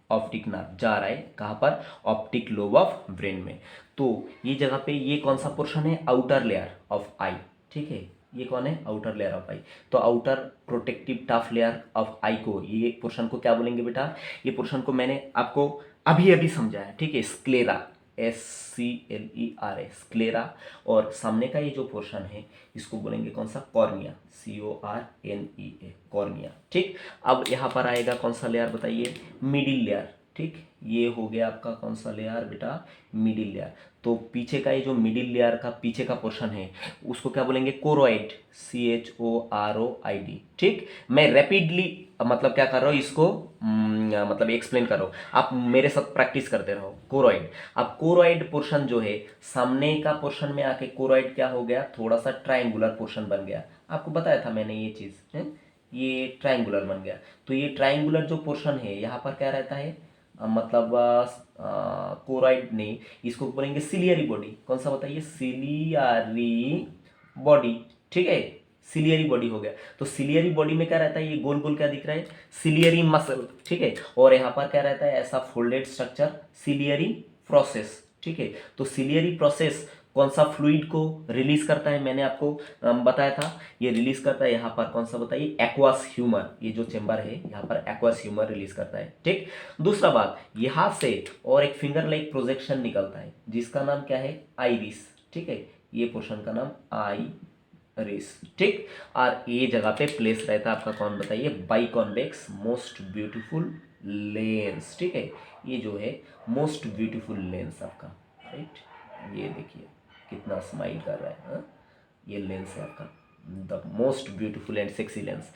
ऑप्टिक नर्व जा रहा है कहाँ पर, ऑप्टिक लोब ऑफ ब्रेन में। तो ये जगह पे ये कौन सा पोर्शन है, आउटर लेयर ऑफ आई, ठीक है। ये कौन है, आउटर लेयर ऑफ आई। तो outer protective tough layer of eye को, ये पोर्शन को क्या बोलेंगे बेटा, ये पोर्शन को मैंने आपको अभी अभी समझाया, ठीक है, स्क्लेरा, SCLERA, स्क्लेरा। और सामने का ये जो पोर्शन है इसको बोलेंगे कौन सा, कॉर्निया, CORNEA, कॉर्निया, ठीक। अब यहाँ पर आएगा कौन सा लेयर बताइए, मिडिल लेयर, ठीक, ये हो गया आपका कौन सा लेयर बेटा, मिडिल लेयर। तो पीछे का ये जो मिडिल लेयर का पीछे का पोर्शन है उसको क्या बोलेंगे, कोरोइड, CHOROID। ठीक, मैं रैपिडली मतलब क्या कर रहा हूँ इसको मतलब एक्सप्लेन कर रहा हूँ, आप मेरे साथ प्रैक्टिस करते रहो। कोरोइड, अब कोरोइड पोर्शन जो है सामने का पोर्शन में आके कोरोइड क्या हो गया, थोड़ा सा ट्रायंगुलर पोर्शन बन गया। आपको बताया था मैंने ये चीज़ है, ये ट्रायंगुलर बन गया। तो ये ट्रायंगुलर जो पोर्शन है यहाँ पर क्या रहता है, मतलब कोराइड नहीं, इसको बोलेंगे सिलियरी बॉडी। कौन सा बताइए, सिलियरी बॉडी। ठीक है, सिलियरी बॉडी हो गया। तो सिलियरी बॉडी में क्या रहता है, ये गोल गोल क्या दिख रहा है, सिलियरी मसल। ठीक है, और यहाँ पर क्या रहता है, ऐसा फोल्डेड स्ट्रक्चर, सिलियरी प्रोसेस। ठीक है, तो सिलियरी प्रोसेस कौन सा फ्लूइड को रिलीज करता है, मैंने आपको बताया था, ये रिलीज करता है यहाँ पर कौन सा बताइए, एक्वास ह्यूमर। ये जो चेंबर है यहाँ पर एक्वास ह्यूमर रिलीज करता है। ठीक, दूसरा बात, यहाँ से और एक फिंगर लाइक प्रोजेक्शन निकलता है जिसका नाम क्या है, आइरिस। ठीक है, ये पोर्शन का नाम आइरिस। ठीक, और ये जगह पे प्लेस रहता है आपका कौन बताइए, बाइकॉन्वेक्स मोस्ट ब्यूटीफुल लेंस। ठीक है, ये जो है मोस्ट ब्यूटीफुल लेंस आपका, राइट, ये देखिए कितना स्माइल कर रहा है, हाँ? ये लेंस है आपका, the most beautiful and sexy lens.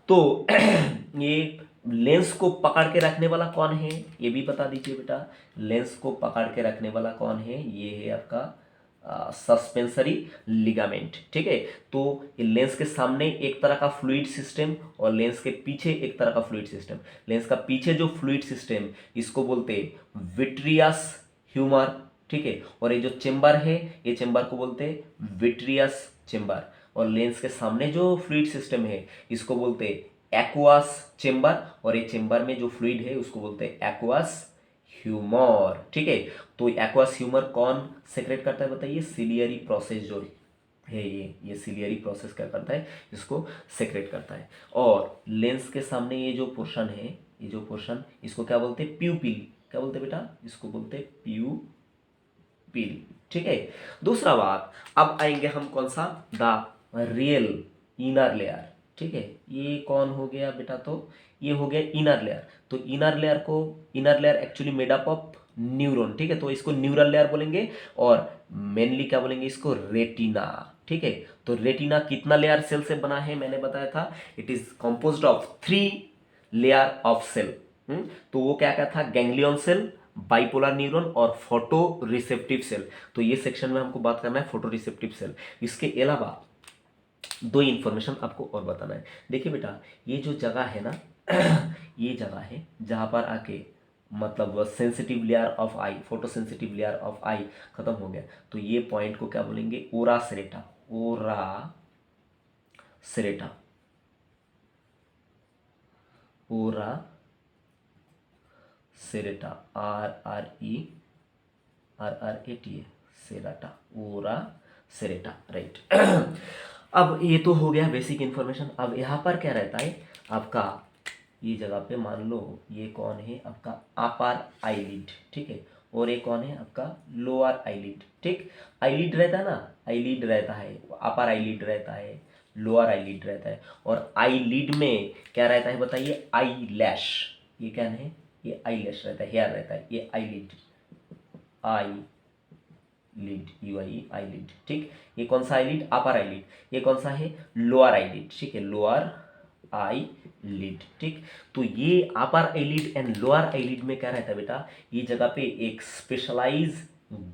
तो ये लेंस को पकड़ के रखने वाला कौन है, ये भी बता दीजिए बेटा। लेंस को पकड़ के रखने वाला कौन है, ये है आपका सस्पेंसरी लिगामेंट। ठीक है, तो लेंस के सामने एक तरह का फ्लूइड सिस्टम और लेंस के पीछे एक तरह का फ्लूइड सिस्टम। लेंस का पीछे जो फ्लूइड सिस्टम इसको बोलते हैं विट्रियस ह्यूमर। ठीक है, और ये जो चेंबर है ये चेंबर को बोलते हैं विट्रियस चेंबर। और लेंस के सामने जो फ्लूइड सिस्टम है इसको बोलते हैं एक्वास चेंबर, और ये चेंबर में जो फ्लूइड है उसको बोलते हैं एक्वास ह्यूमर। ठीक है, तो एक्वास ह्यूमर कौन सेक्रेट करता है बताइए, सिलियरी प्रोसेस जो है ये सिलियरी प्रोसेस क्या करता है, इसको सेक्रेट करता है। और लेंस के सामने ये जो पोर्शन है, ये जो पोर्शन इसको क्या बोलते हैं, प्यूपिल। क्या बोलते हैं बेटा, इसको बोलते हैं प्यूपिल। ठीक है, दूसरा बात, अब आएंगे हम कौन सा, द रियल इनर लेयर। ठीक है, ये कौन हो गया बेटा, तो ये हो गया इनर लेयर। तो inner layer actually made up of neuron. ठीक है, तो इसको न्यूरल लेयर बोलेंगे, और मेनली क्या बोलेंगे इसको, रेटिना। ठीक है, तो रेटिना कितना लेयर सेल से बना है मैंने बताया था, it is composed of 3 layer of cell. तो वो क्या क्या था, गैंग्लियन सेल, बाइपोलर न्यूरॉन और फोटो रिसेप्टिव सेल। तो ये सेक्शन में हमको बात करना है फोटो रिसेप्टिव सेल। इसके अलावा 2 इंफॉर्मेशन आपको और बताना है। देखिए बेटा, ये जो जगह है ना ये जगह है जहाँ पर आके मतलब sensitive layer of eye, photo sensitive layer of eye खत्म हो गया, तो ये पॉइंट को क्या बोलेंगे, ओरा सेरेटा। ओरा सेरेटा, ओरा सेरेटा, RRETA, सेराटा, ओरा सेरेटा, राइट। अब ये तो हो गया बेसिक इन्फॉर्मेशन। अब यहाँ पर क्या रहता है आपका, ये जगह पे मान लो ये कौन है आपका, अपर आईलिड। ठीक है, और ये कौन है आपका, लोअर आईलिड। ठीक, आईलिड रहता है ना, आईलिड रहता है, अपर आईलिड रहता है, लोअर आईलिड रहता है, और आईलिड में क्या रहता है बताइए, आई लैश। ये क्या है, ये आई लैश रहता है, हेयर रहता है, ये आईलिड, आई लिड, यूआई आईलिड। ठीक, ये कौन सा आईलिड, अपर आईलिड। ये कौन सा है, लोअर आईलिड। ठीक है, लोअर आई लिड। ठीक, तो ये upper eyelid and lower eyelid में क्या रहता है बेटा, ये जगह पे एक स्पेशलाइज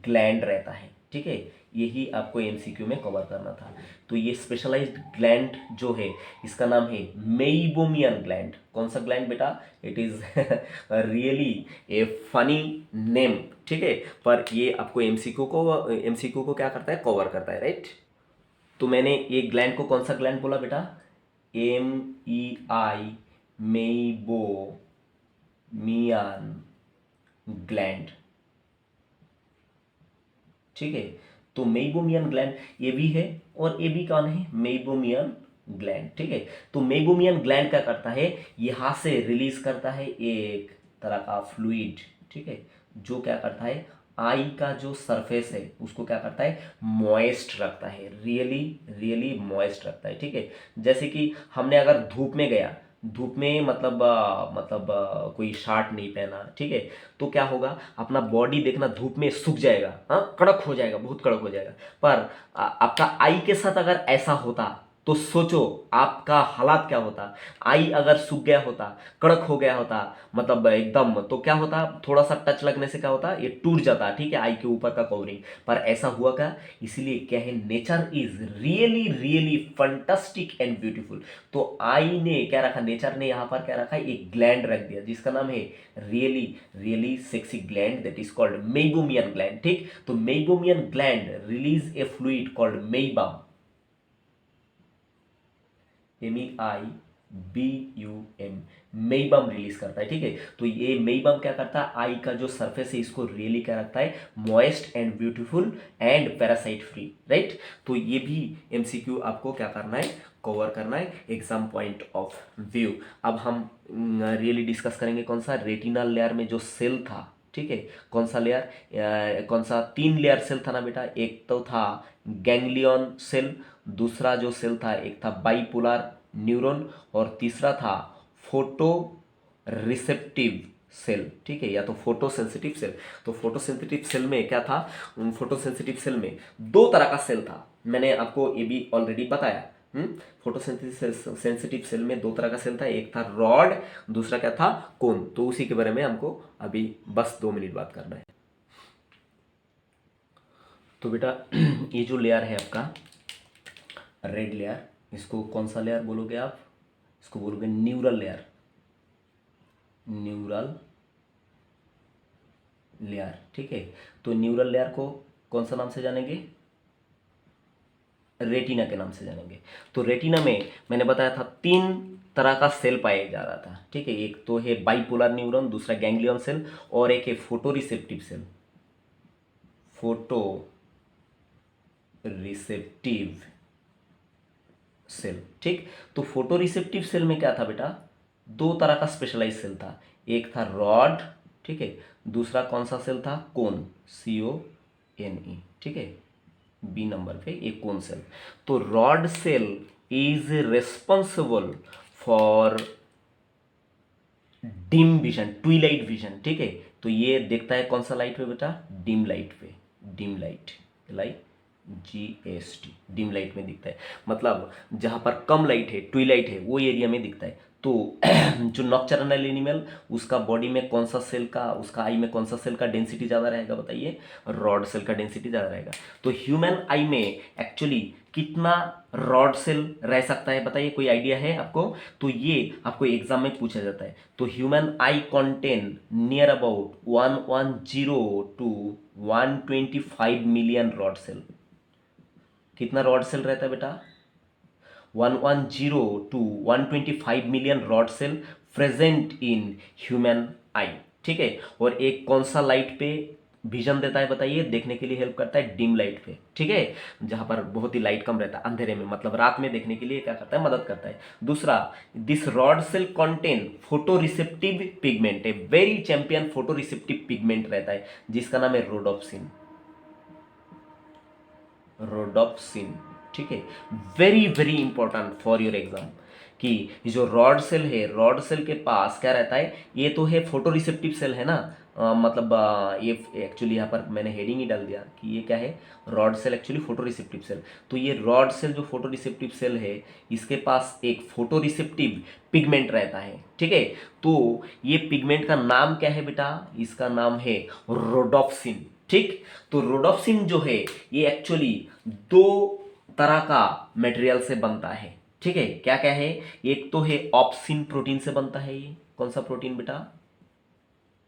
ग्लैंड रहता है। ठीक है, यही आपको एमसीक्यू में कवर करना था। तो ये स्पेशलाइज्ड ग्लैंड जो है इसका नाम है मेइबोमियन ग्लैंड। कौन सा ग्लैंड बेटा, it is really a funny name. ठीक है, पर ये आपको एमसीक्यू को क्या करता है, कवर करता है, राइट। तो मैंने ये ग्लैंड को कौन सा ग्लैंड बोला बेटा, MEI, मेइबोमियन ग्लैंड। ठीक है, तो मेइबोमियन ग्लैंड ये भी है, और ये भी कौन है, मेइबोमियन ग्लैंड। ठीक है, तो मेइबोमियन ग्लैंड क्या करता है, यहां से रिलीज करता है एक तरह का फ्लूइड। ठीक है, जो क्या करता है, आई का जो सरफेस है उसको क्या करता है, मॉइस्ट रखता है, रियली रियली मॉइस्ट रखता है। ठीक है, जैसे कि हमने अगर धूप में गया, धूप में मतलब कोई शर्ट नहीं पहना, ठीक है, तो क्या होगा, अपना बॉडी देखना धूप में सूख जाएगा, हाँ, कड़क हो जाएगा, बहुत कड़क हो जाएगा। पर आपका आई के साथ अगर ऐसा होता तो सोचो आपका हालात क्या होता। आई अगर सूख गया होता, कड़क हो गया होता, मतलब एकदम, तो क्या होता, थोड़ा सा टच लगने से क्या होता, ये टूट जाता, ठीक है, आई के ऊपर का कवरिंग। पर ऐसा हुआ क्या, इसलिए क्या है, nature is really really fantastic and beautiful. तो आई ने क्या रखा, नेचर ने यहाँ पर क्या रखा, एक ग्लैंड रख दिया जिसका नाम है really really sexy gland, that is called meibomian gland, ठीक। तो meibomian gland release a fluid called meibum, MEIBUM, meibum release करता है, ठीक है। तो ये मेइबम क्या करता है, आई का जो सरफेस है इसको रियली क्या रखता है, moist and beautiful and parasite free, right. तो ये भी MCQ आपको क्या करना है, कवर करना है एग्जाम पॉइंट ऑफ व्यू। अब हम रियली डिस्कस करेंगे कौन सा, रेटिनल लेयर में जो सेल था, ठीक है, कौन सा लेयर, कौन सा, 3 लेयर सेल था ना बेटा, एक तो था गैंग्लियन सेल, दूसरा जो सेल था एक था बाइपोलर न्यूरॉन, और तीसरा था फोटो रिसेप्टिव सेल, ठीक है, या तो फोटो सेंसिटिव सेल। तो फोटो सेंसिटिव सेल में क्या था, फोटो सेंसिटिव सेल में दो तरह का सेल था, मैंने आपको ये भी ऑलरेडी बताया। फोटो सेंसिटिव सेल में दो तरह का सेल था, एक था रॉड, दूसरा क्या था, कोन। तो उसी के बारे में हमको अभी बस 2 मिनट बात करना है। तो बेटा ये जो लेयर है आपका रेड लेयर, इसको कौन सा लेयर बोलोगे आप, इसको बोलोगे न्यूरल लेयर, न्यूरल लेयर, ठीक है। तो न्यूरल लेयर को कौन सा नाम से जानेंगे, रेटिना के नाम से जानेंगे। तो रेटिना में मैंने बताया था 3 तरह का सेल पाया जा रहा था, ठीक है, एक तो है बाइपोलर न्यूरॉन, दूसरा गैंग्लियन सेल, और एक है photo receptive cell, photo receptive cell, ठीक। तो फोटो रिसेप्टिव सेल में क्या था बेटा, 2 तरह का स्पेशलाइज सेल था, एक था रॉड, ठीक है, दूसरा कौन सा सेल था, कोन, CONE, ठीक है, बी नंबर पे एक कोन सेल। तो rod cell is responsible for dim vision, twilight vision, ठीक है। तो ये देखता है कौन सा लाइट पे बेटा, डिम लाइट पे, dim light, light GST, dim light में दिखता है, मतलब जहां पर कम लाइट है, ट्विलाइट है, वो एरिया में दिखता है। तो जो नॉकटर्नल एनिमल, उसका बॉडी में कौन सा सेल का, उसका आई में कौन सा सेल का डेंसिटी ज़्यादा रहेगा बताइए, रॉड सेल का डेंसिटी ज़्यादा रहेगा। तो ह्यूमन आई में एक्चुअली कितना रॉड सेल रह सकता है बताइए, कोई आइडिया है आपको। तो ये आपको एग्जाम में पूछा जाता है। तो human eye contain near about 110 to 125 million rod cell. कितना रॉड सेल रहता है बेटा, 110 to 125 million rod cell present in human eye, ठीक है। और एक कौन सा लाइट पे विजन देता है बताइए, देखने के लिए हेल्प करता है, डिम लाइट पे, ठीक है, जहां पर बहुत ही लाइट कम रहता है, अंधेरे में, मतलब रात में देखने के लिए क्या करता है, मदद करता है। दूसरा, this rod cell contain photo receptive pigment, a very champion photo receptive pigment रहता है जिसका नाम है रोडोप्सिन, रोडोप्सिन, ठीक है। Very very important for your exam, कि ये जो रॉड सेल है, रॉड सेल के पास क्या रहता है, ये तो है फोटो रिसेप्टिव सेल है ना, मतलब ये एक्चुअली यहाँ पर मैंने हेडिंग ही डाल दिया कि ये क्या है, rod cell actually photo receptive cell. तो ये रॉड सेल जो फोटो रिसेप्टिव सेल है, इसके पास एक फोटो रिसेप्टिव पिगमेंट रहता है, ठीक है। तो ये पिगमेंट का नाम क्या है बेटा, इसका नाम है रोडोप्सिन, ठीक। तो रोडोप्सिन जो है ये एक्चुअली 2 तरह का मटेरियल से बनता है, ठीक है। क्या क्या है, एक तो है ऑप्सिन प्रोटीन से बनता है, ये कौन सा प्रोटीन बेटा,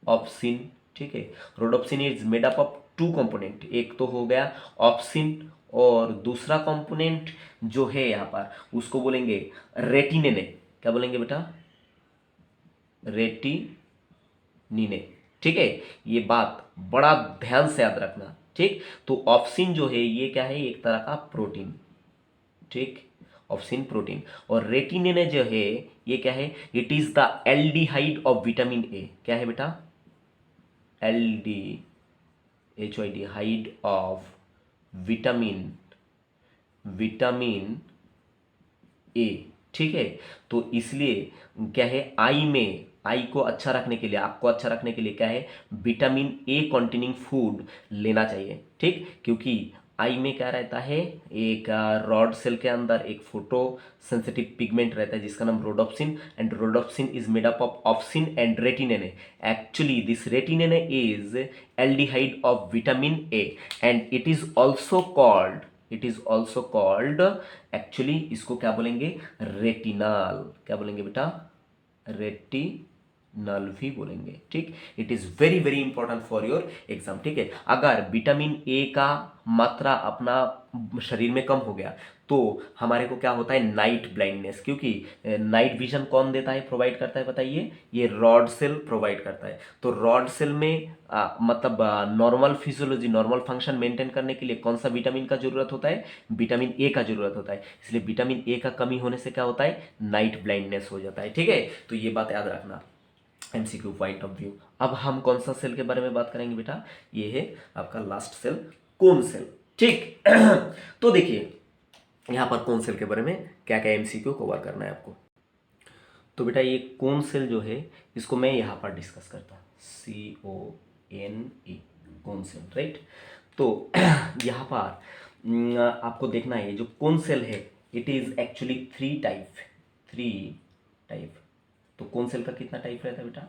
ऑप्सिन, ठीक है। Rhodopsin is made up of 2 component, एक तो हो गया ऑप्सिन, और दूसरा कंपोनेंट जो है यहाँ पर उसको बोलेंगे रेटिनेने, क्या बोलेंगे बेटा, रेटिनिने, ठीक है। ये बात बड़ा ध्यान से याद रखना, ठीक। तो ऑप्सिन जो है ये क्या है, एक तरह का प्रोटीन, ठीक, ऑप्सिन प्रोटीन। और रेटिनिन जो है ये क्या है, it is the aldehyde of vitamin ए, क्या है बेटा, LDHID, hide of vitamin vitamin A, ठीक है। तो इसलिए क्या है, आई को अच्छा रखने के लिए, आँख को अच्छा रखने के लिए क्या है, विटामिन ए कंटेनिंग फूड लेना चाहिए, ठीक। क्योंकि आई में क्या रहता है, एक रॉड सेल के अंदर एक फोटो सेंसिटिव पिगमेंट रहता है जिसका नाम rhodopsin, and rhodopsin is made up of opsin and retinene. Actually this retinene is aldehyde of vitamin A, and it is also called actually, इसको क्या बोलेंगे, रेटिनाल। क्या बोलेंगे बेटा, रेटिनल भी बोलेंगे, ठीक। It is very very important for your exam, ठीक है। अगर विटामिन ए का मात्रा अपना शरीर में कम हो गया तो हमारे को क्या होता है, नाइट ब्लाइंडनेस। क्योंकि नाइट विजन कौन देता है, प्रोवाइड करता है, बताइए, ये रॉड सेल प्रोवाइड करता है। तो रॉड सेल में मतलब normal physiology, normal function maintain करने के लिए कौन सा विटामिन का जरूरत होता है, विटामिन ए का जरूरत होता है। इसलिए विटामिन ए का कमी होने से क्या होता है, नाइट ब्लाइंडनेस हो जाता है, ठीक है। तो ये बात याद रखना, एमसीक्यू पॉइंट ऑफ व्यू। अब हम कौन सा सेल के बारे में बात करेंगे बेटा, ये है आपका लास्ट सेल, कोन सेल, ठीक। तो देखिए यहाँ पर कोन सेल के बारे में क्या क्या एमसीक्यू कवर करना है आपको। तो बेटा ये कोन सेल जो है, इसको मैं यहाँ पर डिस्कस करता हूँ, CONE, कोन सेल, राइट। तो यहाँ पर आपको देखना है, जो कोन सेल है it is actually three type. तो कोन सेल का कितना टाइप रहता है बेटा,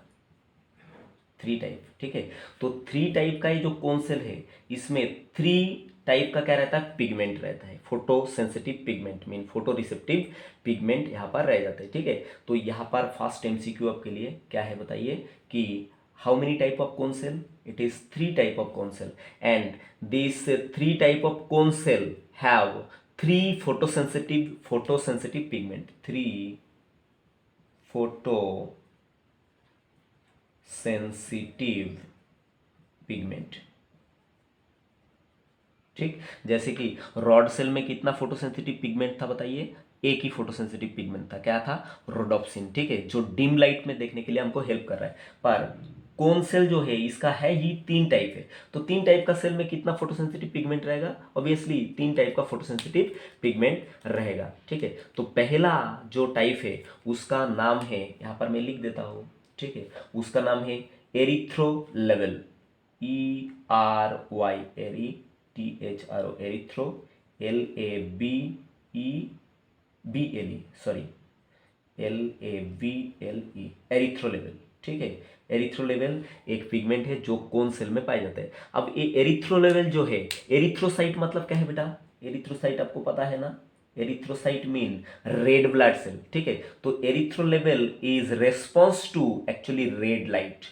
3 टाइप, ठीक है। तो 3 टाइप का ये जो कोन सेल है, इसमें 3 टाइप का क्या रहता है, पिगमेंट रहता है, photo sensitive pigment, mean photo receptive pigment यहाँ पर रह जाते हैं, ठीक है। तो यहाँ पर फर्स्ट एमसीक्यू आपके लिए क्या है, बताइए कि how many type of cone cell, it is 3 type of cone cell, and this 3 type of cone cell have 3 photosensitive pigment, 3 photo sensitive pigment, ठीक। जैसे कि रॉड सेल में कितना फोटोसेंसिटिव पिगमेंट था, बताइए, एक ही फोटोसेंसिटिव पिगमेंट था, क्या था, रोडोप्सिन, ठीक है, जो डिम लाइट में देखने के लिए हमको हेल्प कर रहा है। पर कोन सेल जो है इसका है ही 3 टाइप है। तो 3 टाइप का सेल में कितना फोटोसेंसिटिव पिगमेंट रहेगा, ऑब्वियसली 3 टाइप का फोटोसेंसिटिव पिगमेंट रहेगा, ठीक है। तो पहला जो टाइप है उसका नाम है, यहाँ पर मैं लिख देता हूँ, ठीक है, उसका नाम है erythro level, ERY, THRO, erythro, LABEBLE, sorry, LABLE, erythro level, ठीक है। एरिथ्रो लेवल एक पिगमेंट है जो कोन सेल में पाए जाते हैं। अब ये एरिथ्रो लेवल जो है, एरिथ्रोसाइट मतलब क्या है बेटा, एरिथ्रोसाइट आपको पता है ना, erythrocyte mean red blood cell, ठीक है। तो erythro level is response to actually red light.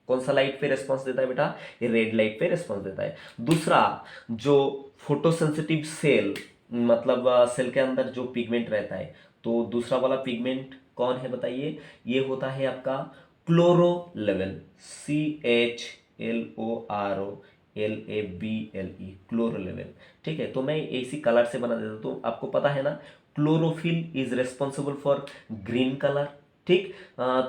कौन सा लाइट पे रेस्पॉन्स देता है बेटा, ये रेड लाइट पे रेस्पॉन्स देता है। दूसरा, जो फोटोसेंसिटिव सेल, मतलब सेल के अंदर जो पिगमेंट रहता है, तो दूसरा वाला पिगमेंट कौन है, बताइए, ये होता है आपका chloro level, CHLOROLABLE, chloro level, ठीक है। तो मैं इसी कलर से बना देता हूँ, तो आपको पता है ना, chlorophyll is responsible for green colour, ठीक।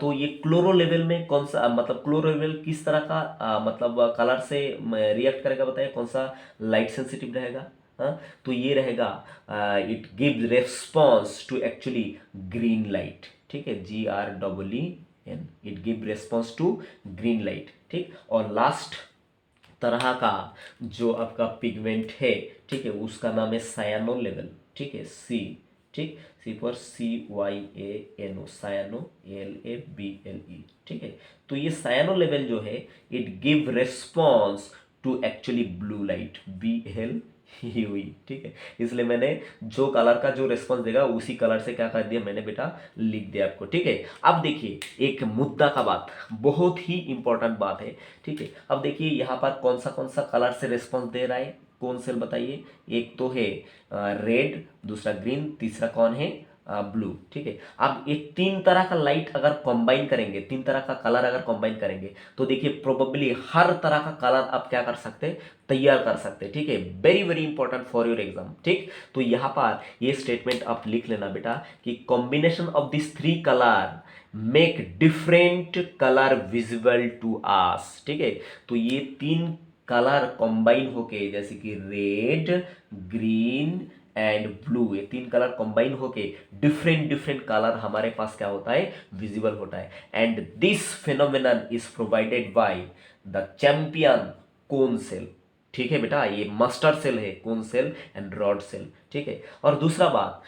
तो ये क्लोरो लेवल में कौन सा, मतलब क्लोरो लेवल किस तरह का मतलब कलर से रिएक्ट करेगा, बताइए, कौन सा लाइट सेंसिटिव रहेगा, हाँ, तो ये रहेगा, it gives response to actually green light, ठीक है, GREEN, it give response to green light, ठीक। और लास्ट तरह का जो आपका पिगमेंट है, ठीक है, उसका नाम है सायानो लेवल, ठीक है, ठीक, C for CYANO, cyano, LABLE, ठीक है। तो ये सायानो लेवल जो है it give response to actually blue light, BLUE, ठीक है। इसलिए मैंने जो कलर का जो रेस्पॉन्स देगा उसी कलर से क्या कर दिया मैंने बेटा, लिख दिया आपको, ठीक है। अब देखिए एक मुद्दा का बात, बहुत ही इंपॉर्टेंट बात है, ठीक है। अब देखिए यहाँ पर कौन सा कलर से रेस्पॉन्स दे रहा है कौन सेल, बताइए, एक तो है रेड, दूसरा ग्रीन, तीसरा कौन है, ब्लू, ठीक है। अब ये 3 तरह का लाइट अगर कंबाइन करेंगे, 3 तरह का कलर अगर कंबाइन करेंगे, तो देखिए प्रोबेबली हर तरह का कलर आप क्या कर सकते हैं, तैयार कर सकते हैं, ठीक है। Very very important for your exam, ठीक। तो यहाँ पर ये स्टेटमेंट आप लिख लेना बेटा कि combination of this 3 colour make different colour visible to us, ठीक है। तो ये 3 कलर कंबाइन होके, जैसे कि रेड, ग्रीन एंड ब्लू, ये तीन कलर कंबाइन होके डिफरेंट डिफरेंट कलर हमारे पास क्या होता है, विजिबल होता है। And this phenomenon is provided by the champion cone cell. ठीक है बेटा, ये मस्टर्ड सेल है, cone cell and rod cell. ठीक है। और दूसरा बात,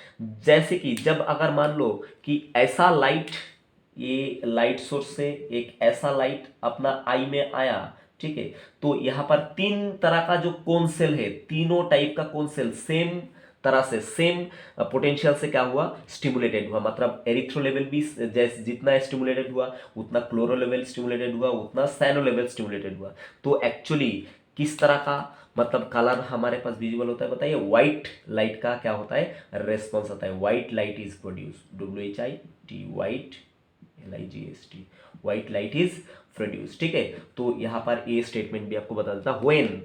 जैसे कि जब अगर मान लो कि ऐसा लाइट, ये लाइट सोर्स से एक ऐसा लाइट अपना आई में आया, ठीक है, तो यहां पर तीन तरह का जो कोन सेल है, तीनों टाइप का कोन सेल सेम तरह से, सेम पोटेंशियल से क्या हुआ, स्टिमुलेटेड हुआ। मतलब एरिथ्रो लेवल भी जैसे जितना स्टिमुलेटेड हुआ उतना क्लोरो लेवल स्टिमुलेटेड हुआ, उतना साइनो लेवल स्टिमुलेटेड हुआ। तो एक्चुअली किस तरह का मतलब कलर हमारे पास विजिबल होता है बताइए, व्हाइट लाइट का क्या होता है, रेस्पॉन्स होता है। White light is produce, WHIT, white, LIGHT, white light is produce. ठीक है। तो यहां पर ए स्टेटमेंट भी आपको बता देता, when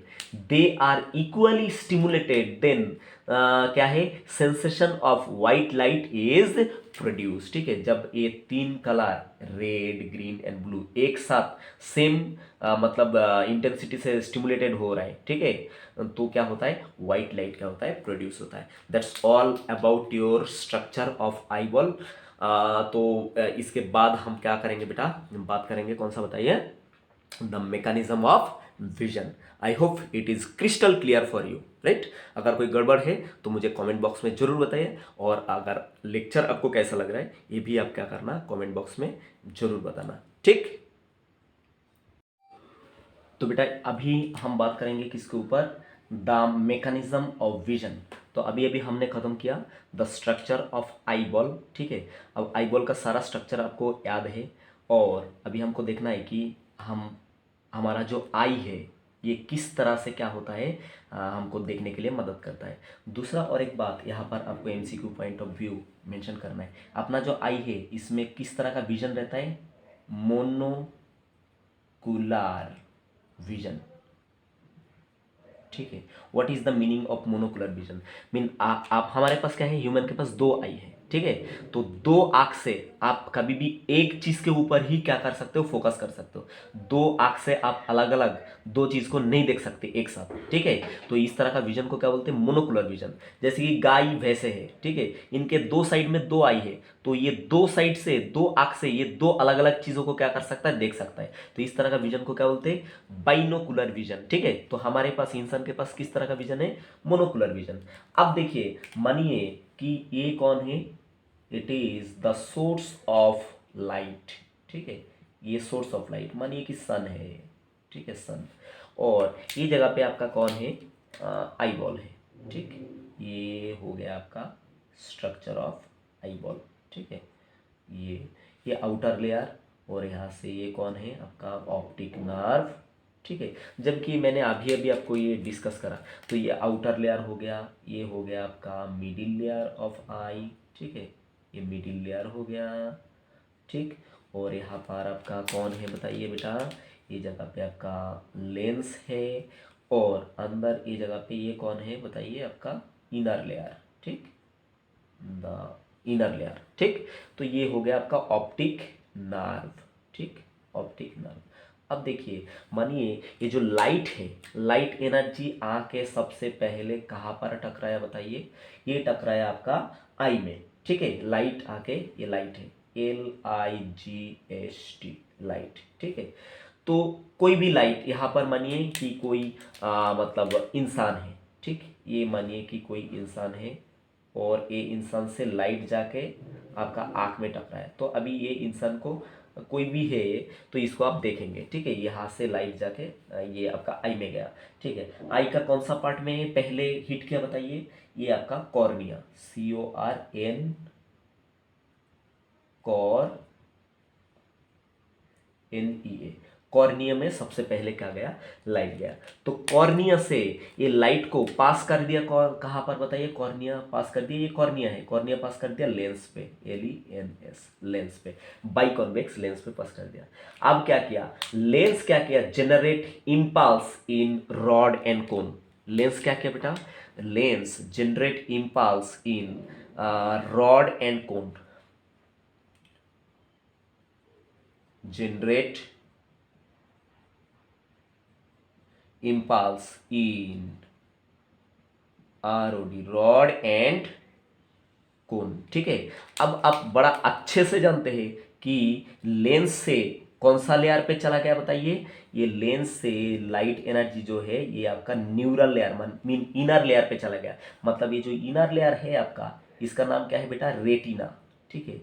they are equally stimulated then क्या है, sensation of white light is produce. ठीक है। जब ये तीन colour red, green and blue एक साथ सेम मतलब इंटेंसिटी से स्टिमुलेटेड हो रहा है, ठीक है, तो क्या होता है, व्हाइट लाइट क्या होता है, प्रोड्यूस होता है। That's all about your structure of eyeball. तो इसके बाद हम क्या करेंगे बेटा, बात करेंगे कौन सा बताइए, the mechanism of vision. I hope it is crystal clear for you, right. अगर कोई गड़बड़ है तो मुझे कमेंट बॉक्स में जरूर बताइए, और अगर लेक्चर आपको कैसा लग रहा है ये भी आप क्या करना, कमेंट बॉक्स में जरूर बताना, ठीक। तो बेटा अभी हम बात करेंगे किसके ऊपर, द मैकेनिज्म ऑफ विजन। तो अभी अभी हमने खत्म किया the structure of eye ball. ठीक है। अब आई बॉल का सारा स्ट्रक्चर आपको याद है, और अभी हमको देखना है कि हम हमारा जो आई है ये किस तरह से क्या होता है, हमको देखने के लिए मदद करता है। दूसरा और एक बात यहाँ पर आपको MCQ point of view mention करना है, अपना जो आई है इसमें किस तरह का विजन रहता है, मोनोकुलर विजन। ठीक है। What is the meaning of monocular vision, mean आप हमारे पास क्या है, ह्यूमन के पास दो आई है, ठीक है। तो दो आंख से आप कभी भी एक चीज के ऊपर ही क्या कर सकते हो, फोकस कर सकते हो। दो आंख से आप अलग अलग दो चीज को नहीं देख सकते एक साथ, ठीक है। तो इस तरह का विजन को क्या बोलते हैं, मोनोकुलर विजन। जैसे कि गाय भैंसे है, ठीक है, इनके दो साइड में दो आई है, तो ये दो साइड से दो आंख से ये दो अलग अलग चीजों को क्या कर सकता है, देख सकता है। तो इस तरह का विजन को क्या बोलते हैं, बाइनोकुलर विजन। ठीक है। तो हमारे पास, इंसान के पास किस तरह का विजन है, मोनोकुलर विजन। अब देखिए, मानिए कि ये कौन है, it is the source of light. ठीक है। ये सोर्स ऑफ लाइट मानिए कि सन है, ठीक है, सन। और ये जगह पे आपका कौन है, आई बॉल है। ठीक। ये हो गया आपका स्ट्रक्चर ऑफ आई बॉल। ठीक है। ये आउटर लेयर, और यहाँ से ये कौन है आपका, ऑप्टिक नर्व। ठीक है। जबकि मैंने अभी अभी आपको ये डिस्कस करा, तो ये आउटर लेयर हो गया, ये हो गया आपका मिडिल लेयर ऑफ आई। ठीक है। ये मिडिल लेयर हो गया, ठीक। और यहाँ पर आपका कौन है बताइए बेटा, ये जगह पे आपका लेंस है, और अंदर ये जगह पे ये कौन है बताइए, आपका इनर लेयर। ठीक। The inner layer. ठीक। तो ये हो गया आपका ऑप्टिक नर्व। ठीक। Optic nerve. अब देखिए, मानिए ये जो लाइट है, लाइट एनर्जी आके सबसे पहले कहाँ पर टकराया बताइए, ये टकराया आपका आई में। ठीक है। लाइट आके, ये लाइट है, LIGHT, लाइट। ठीक है। तो कोई भी लाइट, यहाँ पर मानिए कि कोई मतलब इंसान है, ठीक, ये मानिए कि कोई इंसान है, और ये इंसान से लाइट जाके आपका आँख में टकरा है। तो अभी ये इंसान को कोई भी है, तो इसको आप देखेंगे, ठीक है। यहाँ से लाइट जाके ये आपका आई में गया। ठीक है। आई का कौन सा पार्ट में पहले हिट किया बताइए, ये आपका कॉर्निया, CORN, NEA, कॉर्निया में सबसे पहले क्या गया, लाइट गया। तो कॉर्निया से ये लाइट को पास कर दिया, कहाँ पर बताइए, कॉर्निया पास कर दिया, ये कॉर्निया है, कॉर्निया पास कर दिया लेंस पे, LENS, लेंस पे, बाइकॉन्वेक्स लेंस पे पास कर दिया। अब क्या किया, लेंस क्या किया, generate impulse in rod and cone. Lens क्या किया बेटा, lens generate impulse in rod and cone, generate impulse in ROD, rod and कोन। ठीक है, अब आप बड़ा अच्छे से जानते हैं कि लेंस से कौन सा लेयर पे चला गया बताइए। ये लेंस से लाइट एनर्जी जो है ये आपका neural layer mean inner layer पे चला गया। मतलब ये जो इनर लेयर है आपका, इसका नाम क्या है बेटा, रेटिना। ठीक है,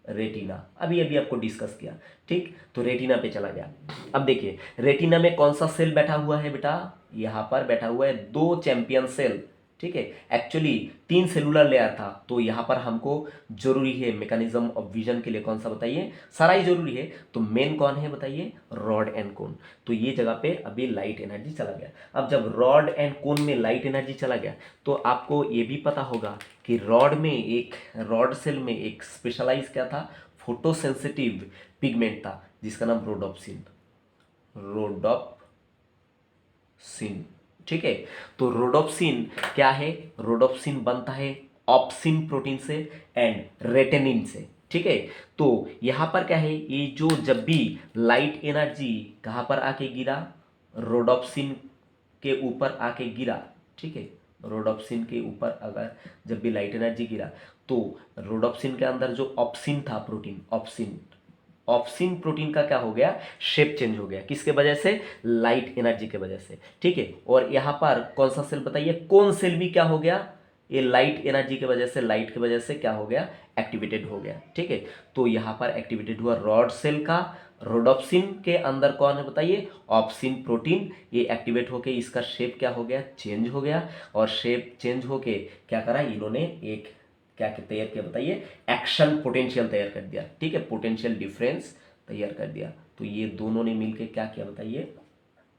रेटिना अभी अभी आपको डिस्कस किया। ठीक, तो रेटिना पे चला गया। अब देखिए रेटिना में कौन सा सेल बैठा हुआ है बेटा, यहाँ पर बैठा हुआ है दो चैंपियन सेल। ठीक है, एक्चुअली तीन सेलुलर लेयर था, तो यहाँ पर हमको जरूरी है मैकेनिज्म ऑफ विजन के लिए कौन सा बताइए, सारा ही जरूरी है। तो मेन कौन है बताइए, रॉड एंड कोन। तो ये जगह पे अभी लाइट एनर्जी चला गया। अब जब रॉड एंड कोन में लाइट एनर्जी चला गया तो आपको ये भी पता होगा कि रॉड सेल में एक स्पेशलाइज क्या था, फोटोसेंसिटिव पिगमेंट था जिसका नाम रोडोप्सिन। रोडोप्सिन, ठीक है। तो रोडोप्सिन क्या है, रोडोप्सिन बनता है ऑप्सिन प्रोटीन से एंड रेटेनिन से। ठीक है, तो यहां पर क्या है, ये जो जब भी लाइट एनर्जी कहां पर आके गिरा, रोडोप्सिन के ऊपर आके गिरा। ठीक है, रोडोप्सिन के ऊपर अगर जब भी लाइट एनर्जी गिरा तो रोडोप्सिन के अंदर जो ऑप्सिन था प्रोटीन, ऑप्सिन ऑप्सिन प्रोटीन का क्या हो गया, शेप चेंज हो गया। किसके वजह से, लाइट एनर्जी के वजह से। ठीक है, और यहां पर कौन सा सेल बताइए, कौन सेल भी क्या हो गया, ये लाइट एनर्जी की वजह से, लाइट की वजह से क्या हो गया, एक्टिवेटेड हो गया। ठीक है, तो यहां पर एक्टिवेटेड हुआ रॉड सेल का। रोडोप्सिन के अंदर कौन है बताइए, ऑप्सिन प्रोटीन। ये एक्टिवेट होके इसका शेप क्या हो गया, चेंज हो गया। और शेप चेंज होके क्या करा इन्होंने, एक क्या तैयार किया बताइए, एक्शन पोटेंशियल तैयार कर दिया। ठीक है, पोटेंशियल डिफरेंस तैयार कर दिया। तो ये दोनों ने मिलकर क्या किया बताइए,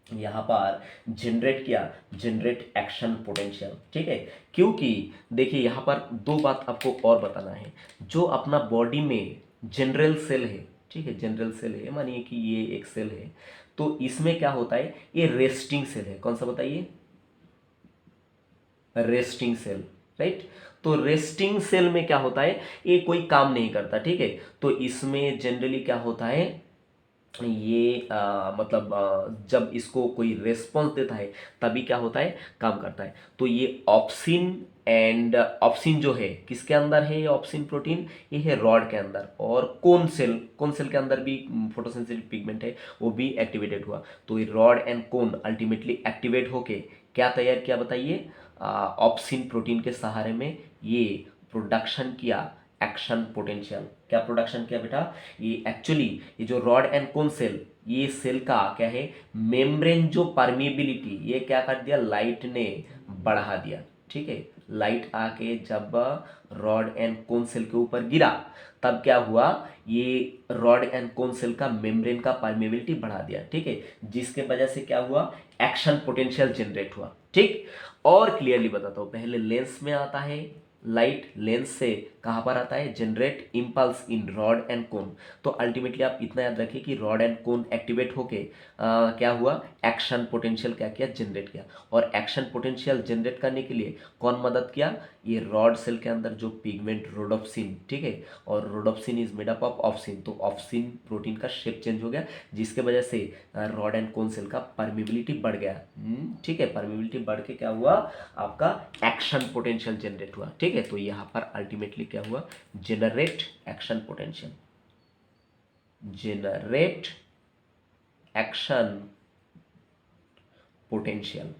यहाँ पर जनरेट किया, जनरेट एक्शन पोटेंशियल। ठीक है, क्योंकि देखिए यहाँ पर दो बात आपको और बताना है। जो अपना बॉडी में जनरल सेल है, ठीक है, जनरल सेल है, मानिए कि ये एक सेल है, तो इसमें क्या होता है, ये रेस्टिंग सेल है। कौन सा बताइए, रेस्टिंग सेल, राइट। तो रेस्टिंग सेल में क्या होता है, ये कोई काम नहीं करता। ठीक है, तो इसमें जनरली क्या होता है, ये मतलब जब इसको कोई रेस्पॉन्स देता है तभी क्या होता है, काम करता है। तो ये ऑप्सिन एंड ऑप्सिन जो है किसके अंदर है, ये ऑप्सिन प्रोटीन ये है रॉड के अंदर। और कौन सेल के अंदर भी फोटोसेंसिटिव पिगमेंट है, वो भी एक्टिवेटेड हुआ। तो ये rod and cone ultimately activate होके क्या तैयार किया बताइए, ऑप्सिन प्रोटीन के सहारे में ये प्रोडक्शन किया एक्शन पोटेंशियल। क्या प्रोडक्शन किया बेटा, ये एक्चुअली ये जो रॉड एंड कोन सेल, ये सेल का क्या है, मेम्ब्रेन जो परमिएबिलिटी, ये क्या कर दिया, लाइट ने बढ़ा दिया। ठीक है, लाइट आके जब रॉड एंड कोन सेल के ऊपर गिरा तब क्या हुआ, ये रॉड एंड कोन सेल का मेम्ब्रेन का परमिएबिलिटी बढ़ा दिया। ठीक है, जिसके वजह से क्या हुआ, एक्शन पोटेंशियल जनरेट हुआ। ठीक, और क्लियरली बताता हूं, पहले लेंस में आता है लाइट, लेंस से कहां पर आता है, generate impulse in rod and कोन। तो अल्टीमेटली आप इतना याद रखिए कि रॉड एंड कोन एक्टिवेट होके क्या हुआ, एक्शन पोटेंशियल क्या किया, जनरेट किया। और एक्शन पोटेंशियल जनरेट करने के लिए कौन मदद किया, ये रॉड सेल के अंदर जो पिगमेंट रोडोप्सिन। ठीक है, और rhodopsin is made up of obscene, तो ऑप्सिन प्रोटीन का शेप चेंज हो गया जिसके वजह से रॉड एंड कोन सेल का परमिबिलिटी बढ़ गया। ठीक है, परमिबिलिटी बढ़ के क्या हुआ, आपका एक्शन पोटेंशियल जनरेट हुआ। ठीक है, तो यहां पर अल्टीमेटली क्या हुआ, generate action potential, generate action potential,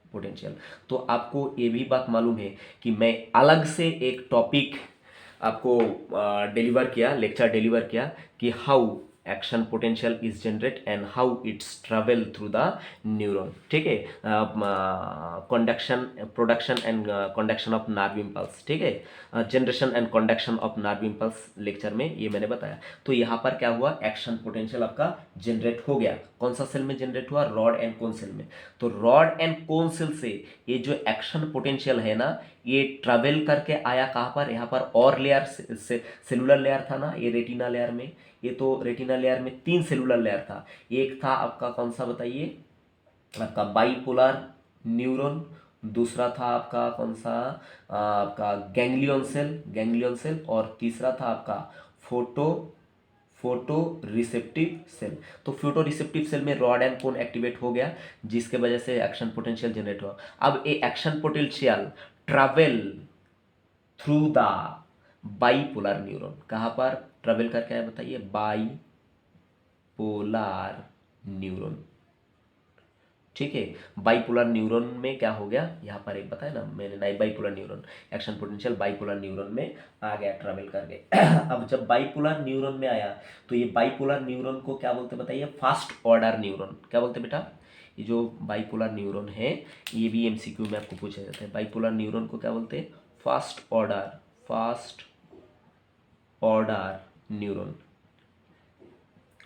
potential. तो आपको ये भी बात मालूम है कि मैं अलग से एक टॉपिक आपको डिलीवर किया, लेक्चर डिलीवर किया कि how action potential is generate and how it's travel through the neuron. ठीक है, conduction, production and conduction of nerve impulse. ठीक है, generation and conduction of nerve impulse lecture में ये मैंने बताया। तो यहाँ पर क्या हुआ, एक्शन पोटेंशियल आपका जनरेट हो गया। कौन सा सेल में जनरेट हुआ, रॉड एंड कोन सेल में। तो रॉड एंड कोन सेल से ये जो एक्शन पोटेंशियल है ना, ये ट्रेवल करके आया कहाँ पर, यहाँ पर और लेयर से सेलुलर लेयर था ना, ये रेटिना लेयर में। ये तो रेटिना लेयर में तीन सेलुलर लेयर था। एक था आपका कौन सा बताइए, आपका बाइपोलर न्यूरॉन। दूसरा था आपका कौन सा, आपका गैंग्लियन सेल, और तीसरा था आपका फोटो फोटो रिसेप्टिव सेल। तो फोटो रिसेप्टिव सेल में रॉड एंड कोन एक्टिवेट हो गया, जिसके वजह से एक्शन पोटेंशियल जनरेट हुआ। अब ये action potential travel through the bipolar neuron. कहाँ पर ट्रेवल करके आया बताइए? Bipolar neuron. ठीक है, बाईपोलर न्यूरॉन में क्या हो गया, यहाँ पर एक बताया ना मैंने, नहीं bipolar neuron, action potential bipolar neuron में आ गया ट्रेवल करके। अब जब बाईपोलर न्यूरॉन में आया तो ये बाईपोलर न्यूरॉन को क्या बोलते बताइए? Fast order neuron. क्या बोलते बेटा? ये जो बाईपोलर न्यूरॉन है, ये भी एमसीक्यू में आपको पूछा जाता है। बाईपोलर न्यूरॉन को क्या बोलते हैं? Fast order neuron.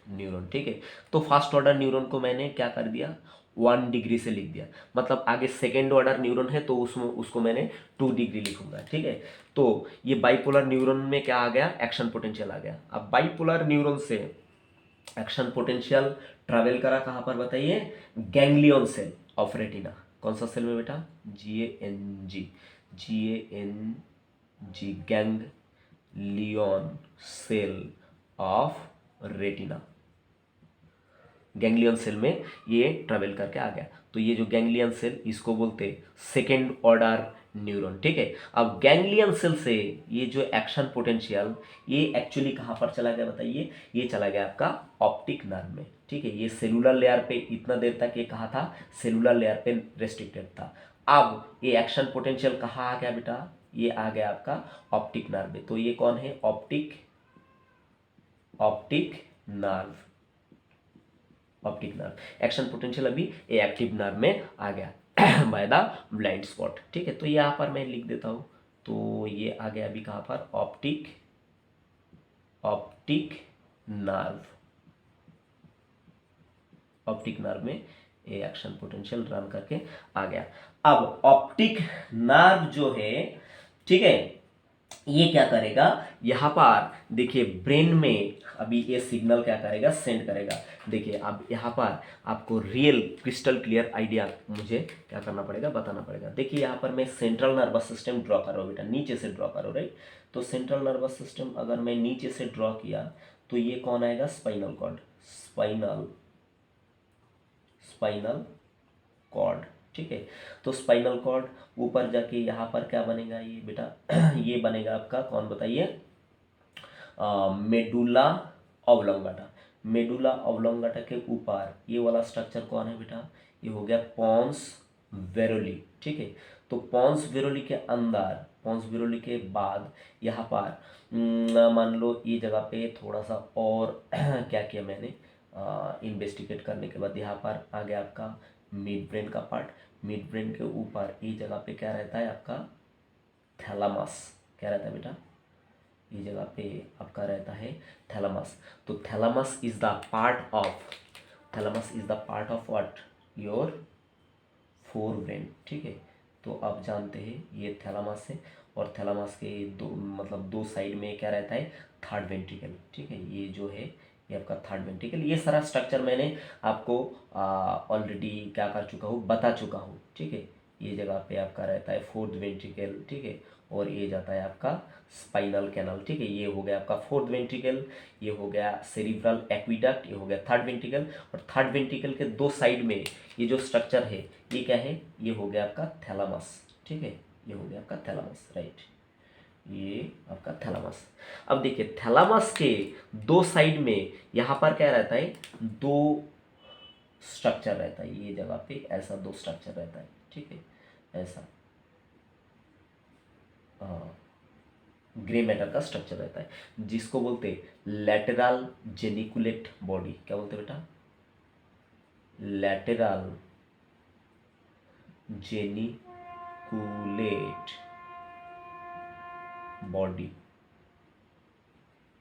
न्यूरॉन, ठीक है। तो फास्ट ऑर्डर न्यूरॉन को मैंने क्या कर दिया? 1 डिग्री से लिख दिया। मतलब आगे सेकेंड ऑर्डर न्यूरॉन है तो उसमें उसको मैंने 2 डिग्री लिखूंगा, ठीक है। तो ये बाईपोलर न्यूरॉन में क्या आ गया? एक्शन पोटेंशियल आ गया। अब बाईपोलर न्यूरॉन से एक्शन पोटेंशियल ट्रेवल करा कहाँ पर बताइए? Ganglion cell of retina. कौन सा सेल में बेटा? GANG, ganglion cell of retina. Ganglion cell में ये ट्रेवल करके आ गया। तो ये जो गैंग्लियन सेल, इसको बोलते सेकेंड ऑर्डर न्यूरॉन, ठीक है। अब गैंग्लियन सेल से ये जो एक्शन पोटेंशियल, ये एक्चुअली कहाँ पर चला गया बताइए? ये चला गया आपका ऑप्टिक नर्व में, ठीक है। ये सेलुलर लेयर पे इतना देर तक ये कहा था, सेलुलर लेयर पे रेस्ट्रिक्टेड था। अब ये एक्शन पोटेंशियल कहाँ आ गया बेटा? ये आ गया आपका ऑप्टिक नर्व में। तो ये कौन है? Optic nerve. Optic nerve action potential अभी ए एक्टिव नर्व में आ गया बाय द ब्लाइंड स्पॉट, ठीक है। तो यहाँ पर मैं लिख देता हूँ। तो ये आ गया अभी कहाँ पर? Optic nerve. ऑप्टिक नर्व में ए एक्शन पोटेंशियल रन करके आ गया। अब ऑप्टिक नर्व जो है, ठीक है, ये क्या करेगा? यहाँ पर देखिए ब्रेन में अभी ये सिग्नल क्या करेगा? सेंड करेगा। देखिए अब यहाँ पर आपको रियल क्रिस्टल क्लियर आइडिया मुझे क्या करना पड़ेगा? बताना पड़ेगा। देखिए यहाँ पर मैं सेंट्रल नर्वस सिस्टम ड्रॉ कर रहा हूँ बेटा, नीचे से ड्रॉ करो, राइट। तो सेंट्रल नर्वस सिस्टम अगर मैं नीचे से ड्रॉ किया तो ये कौन आएगा? Spinal cord. स्पाइनल कॉर्ड, ठीक है। तो स्पाइनल कॉर्ड ऊपर जाके यहाँ पर क्या बनेगा ये बेटा? ये बनेगा आपका कौन बताइए? Medulla oblongata. मेडुला ऑब्लोंगाटा के ऊपर ये वाला स्ट्रक्चर कौन है बेटा? ये हो गया पोंस वेरोली, ठीक है। तो पोंस वेरोली के अंदर, पोंस वेरोली के बाद यहाँ पर मान लो ये जगह पे थोड़ा सा और क्या किया मैंने इन्वेस्टिगेट करने के बाद, यहाँ पर आ गया आपका मिड ब्रेन का पार्ट। मिड ब्रेन के ऊपर ये जगह पे क्या रहता है आपका? थैलामस। क्या रहता है बेटा? ये जगह पे आपका रहता है थैलामस। तो thalamus is the part of what? Your four brain, ठीक है। तो आप जानते हैं ये थैलामस है, और थैलामस के दो मतलब दो साइड में क्या रहता है? थर्ड वेंट्रिकल, ठीक है। ये जो है ये आपका थर्ड वेंट्रिकल। ये सारा स्ट्रक्चर मैंने आपको ऑलरेडी क्या कर चुका हूँ? बता चुका हूँ, ठीक है। ये जगह पे आपका रहता है फोर्थ वेंट्रिकल, ठीक है। और ये जाता है आपका स्पाइनल कैनल, ठीक है। ये हो गया आपका फोर्थ वेंट्रिकल, ये हो गया सेरिब्रल एक्विडक्ट, ये हो गया थर्ड वेंट्रिकल। और थर्ड वेंट्रिकल के दो साइड में ये जो स्ट्रक्चर है ये क्या है? ये हो गया आपका थैलामस, ठीक है। ये हो गया आपका थैलामस, राइट। ये आपका थैलामस। अब देखिए थैलामस के दो साइड में यहाँ पर क्या रहता है? दो स्ट्रक्चर रहता है। ये जगह पे ऐसा दो स्ट्रक्चर रहता है, ठीक है। ऐसा ग्रे मैटर का स्ट्रक्चर रहता है, जिसको बोलते हैं लैटेरल जेनिकुलेट बॉडी। क्या बोलते हैं बेटा? लैटेरल जेनिकुलेट बॉडी,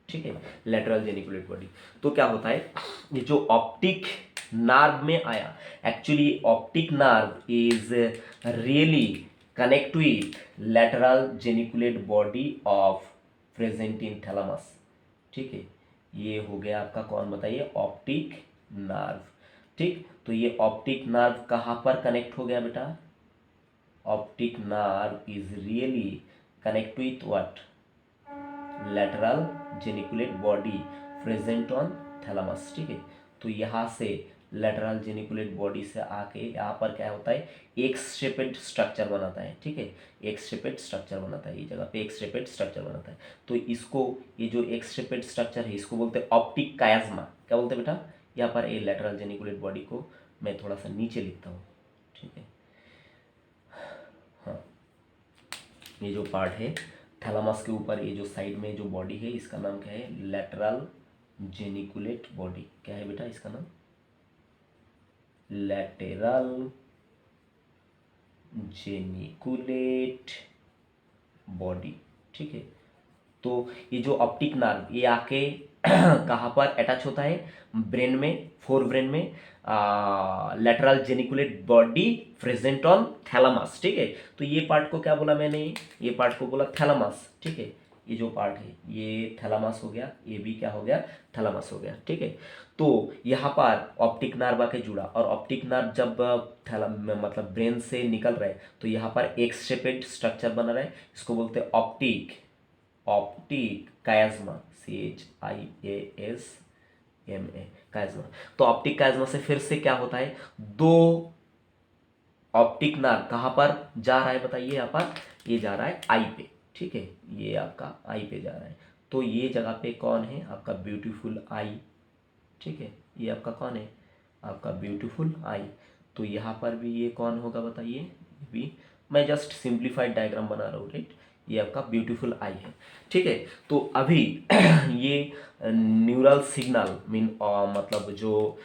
ठीक है। Lateral geniculate body. तो क्या होता है? ये जो ऑप्टिक नार्व में आया, actually optic nerve is really connect with lateral geniculate body of present in thalamus, ठीक है। ये हो गया आपका कौन बताइए? ऑप्टिक नार्व, ठीक। तो ये ऑप्टिक नार्व कहाँ पर कनेक्ट हो गया बेटा? Optic nerve is really connect with what? lateral geniculate body present on thalamus, ठीक है। तो यहाँ से लेटरल जेनिकुलेट बॉडी से आके यहाँ पर क्या होता है, एक्स शेपेड स्ट्रक्चर बनाता है, ठीक है। एक्स शेपेड स्ट्रक्चर बनाता है, ये जगह पे एक्स शेपेड स्ट्रक्चर बनाता है। तो इसको, ये जो एक्स शेपेड स्ट्रक्चर है इसको बोलते हैं ऑप्टिक कायस्मा। क्या बोलते हैं बेटा, यहाँ पर ये लेटरल जेनिकुलेट बॉडी को मैं थोड़ा सा नीचे लिखता हूँ, ठीक है। हाँ, ये जो पार्ट है थैलामस के ऊपर, ये जो साइड में जो बॉडी है इसका नाम क्या है, लेटरल जेनिकुलेट बॉडी। क्या है बेटा इसका नाम, लैटेरल जेनिकुलेट बॉडी, ठीक है। तो ये जो ऑप्टिक नर्व ये आके कहाँ पर अटैच होता है, ब्रेन में, फोर ब्रेन में, lateral geniculate body present on thalamus, ठीक है। तो ये पार्ट को क्या बोला मैंने, ये पार्ट को बोला थैलामस, ठीक है। ये जो पार्ट है ये थैलामस हो गया, ये भी क्या हो गया, थैलामस हो गया, ठीक है। तो यहाँ पर ऑप्टिक नर्व आके जुड़ा, और ऑप्टिक नर्व जब मतलब ब्रेन से निकल रहा है तो यहाँ पर एक्स शेपेड स्ट्रक्चर बना रहा है, इसको बोलते हैं ऑप्टिक कायस्मा, CHIASMA, कायस्मा। तो ऑप्टिक कायस्मा से फिर से क्या होता है, दो ऑप्टिक नर्व कहाँ पर जा रहा है बताइए, यहाँ पर ये जा रहा है आई पे, ठीक है। ये आपका आई पे जा रहा है। तो ये जगह पे कौन है, आपका ब्यूटीफुल आई, ठीक है। ये आपका कौन है, आपका ब्यूटीफुल आई। तो यहाँ पर भी ये कौन होगा बताइए, भी मैं जस्ट सिंप्लीफाइड डायग्राम बना रहा हूँ, राइट। ये आपका ब्यूटीफुल आई है, ठीक है। तो अभी ये न्यूरल सिग्नल मतलब जो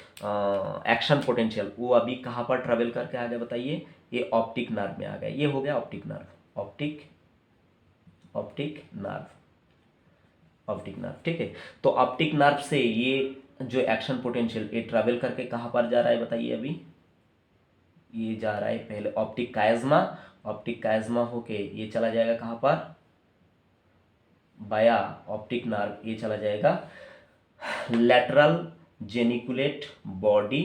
एक्शन पोटेंशियल वो अभी कहाँ पर ट्रेवल करके आ गया बताइए, ये ऑप्टिक नर्व में आ गया। ये हो गया ऑप्टिक नर्व, ऑप्टिक नर्व, ठीक है। तो ऑप्टिक नर्व से ये जो एक्शन पोटेंशियल ये ट्रेवल करके कहाँ पर जा रहा है बताइए, अभी ये जा रहा है पहले ऑप्टिक कायस्मा होके ये चला जाएगा कहाँ पर, बाया ऑप्टिक नर्व ये चला जाएगा lateral geniculate body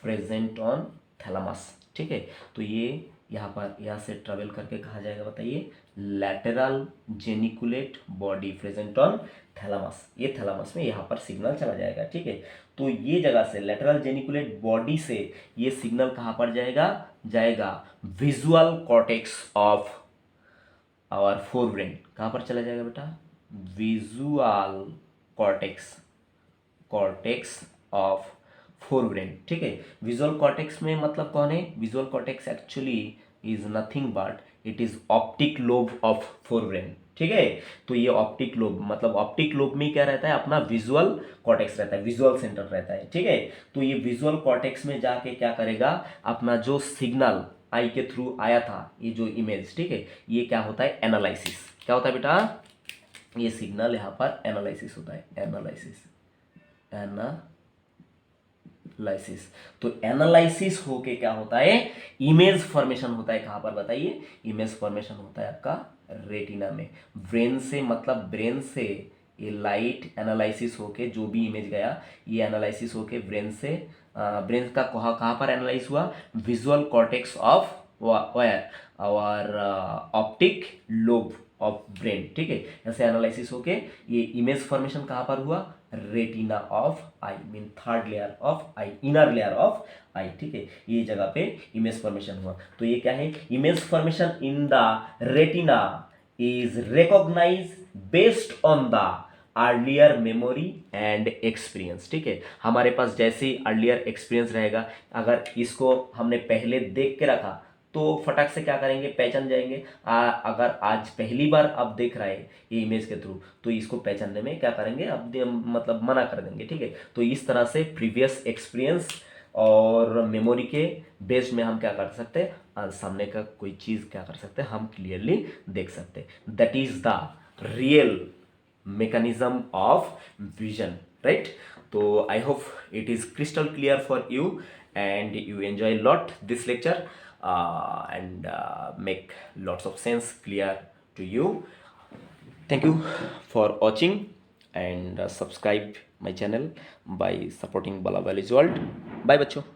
present on thalamus, ठीक है। तो ये यहाँ पर, यहाँ से ट्रेवल करके कहा जाएगा बताइए, lateral geniculate body present on thalamus. ये थैलामस में यहाँ पर सिग्नल चला जाएगा, ठीक है। तो ये जगह से लेटरल जेनिकुलेट बॉडी से ये सिग्नल कहाँ पर जाएगा visual cortex of our fore brain. कहाँ पर चला जाएगा बेटा, visual cortex of fore brain, ठीक है। विजुअल कॉर्टेक्स में मतलब कौन है, visual cortex actually is nothing but it is optic lobe of fore brain, ठीक है। तो ये ऑप्टिक लोब, मतलब ऑप्टिक लोब में क्या रहता है, अपना विजुअल कॉर्टेक्स रहता है, विजुअल सेंटर रहता है, ठीक है। तो ये विजुअल कॉर्टेक्स में जाके क्या करेगा, अपना जो सिग्नल आई के थ्रू आया था, ये जो इमेज, ठीक है, ये क्या होता है, एनालिसिस। क्या होता है बेटा, ये सिग्नल यहाँ पर एनालिसिस होता है, एनालिसिस। तो एनालिसिस होके क्या होता है, इमेज फॉर्मेशन होता है। कहाँ पर बताइए, इमेज फॉर्मेशन होता है आपका रेटिना में। ब्रेन से, मतलब ब्रेन से ये लाइट एनालिसिस होके जो भी इमेज गया, ये एनालिसिस होके ब्रेन से, ब्रेन का कहाँ पर एनालाइज हुआ, visual cortex of wire, our optic lobe of brain, ठीक है। ऐसे एनालिसिस होके ये इमेज फॉर्मेशन कहाँ पर हुआ, retina of eye, mean third layer of eye, inner layer of eye, ठीक है। ये जगह पे इमेज फॉर्मेशन हुआ। तो ये क्या है, image formation in the retina is recognise based on the earlier memory and experience, ठीक है। हमारे पास जैसे ही अर्लियर एक्सपीरियंस रहेगा, अगर इसको हमने पहले देख के रखा तो फटाक से क्या करेंगे, पहचान जाएंगे। अगर आज पहली बार आप देख रहे हैं ये इमेज के थ्रू, तो इसको पहचानने में क्या करेंगे, अब मतलब मना कर देंगे, ठीक है। तो इस तरह से प्रीवियस एक्सपीरियंस और मेमोरी के बेस्ड में हम क्या कर सकते हैं, सामने का कोई चीज़ क्या कर सकते हैं, हम क्लियरली देख सकते हैं। That is the real mechanism of vision, right? So I hope it is crystal clear for you and you enjoy a lot this lecture and make lots of sense clear to you. Thank you for watching and subscribe my channel by supporting Bala Valley's World. Bye बच्चों.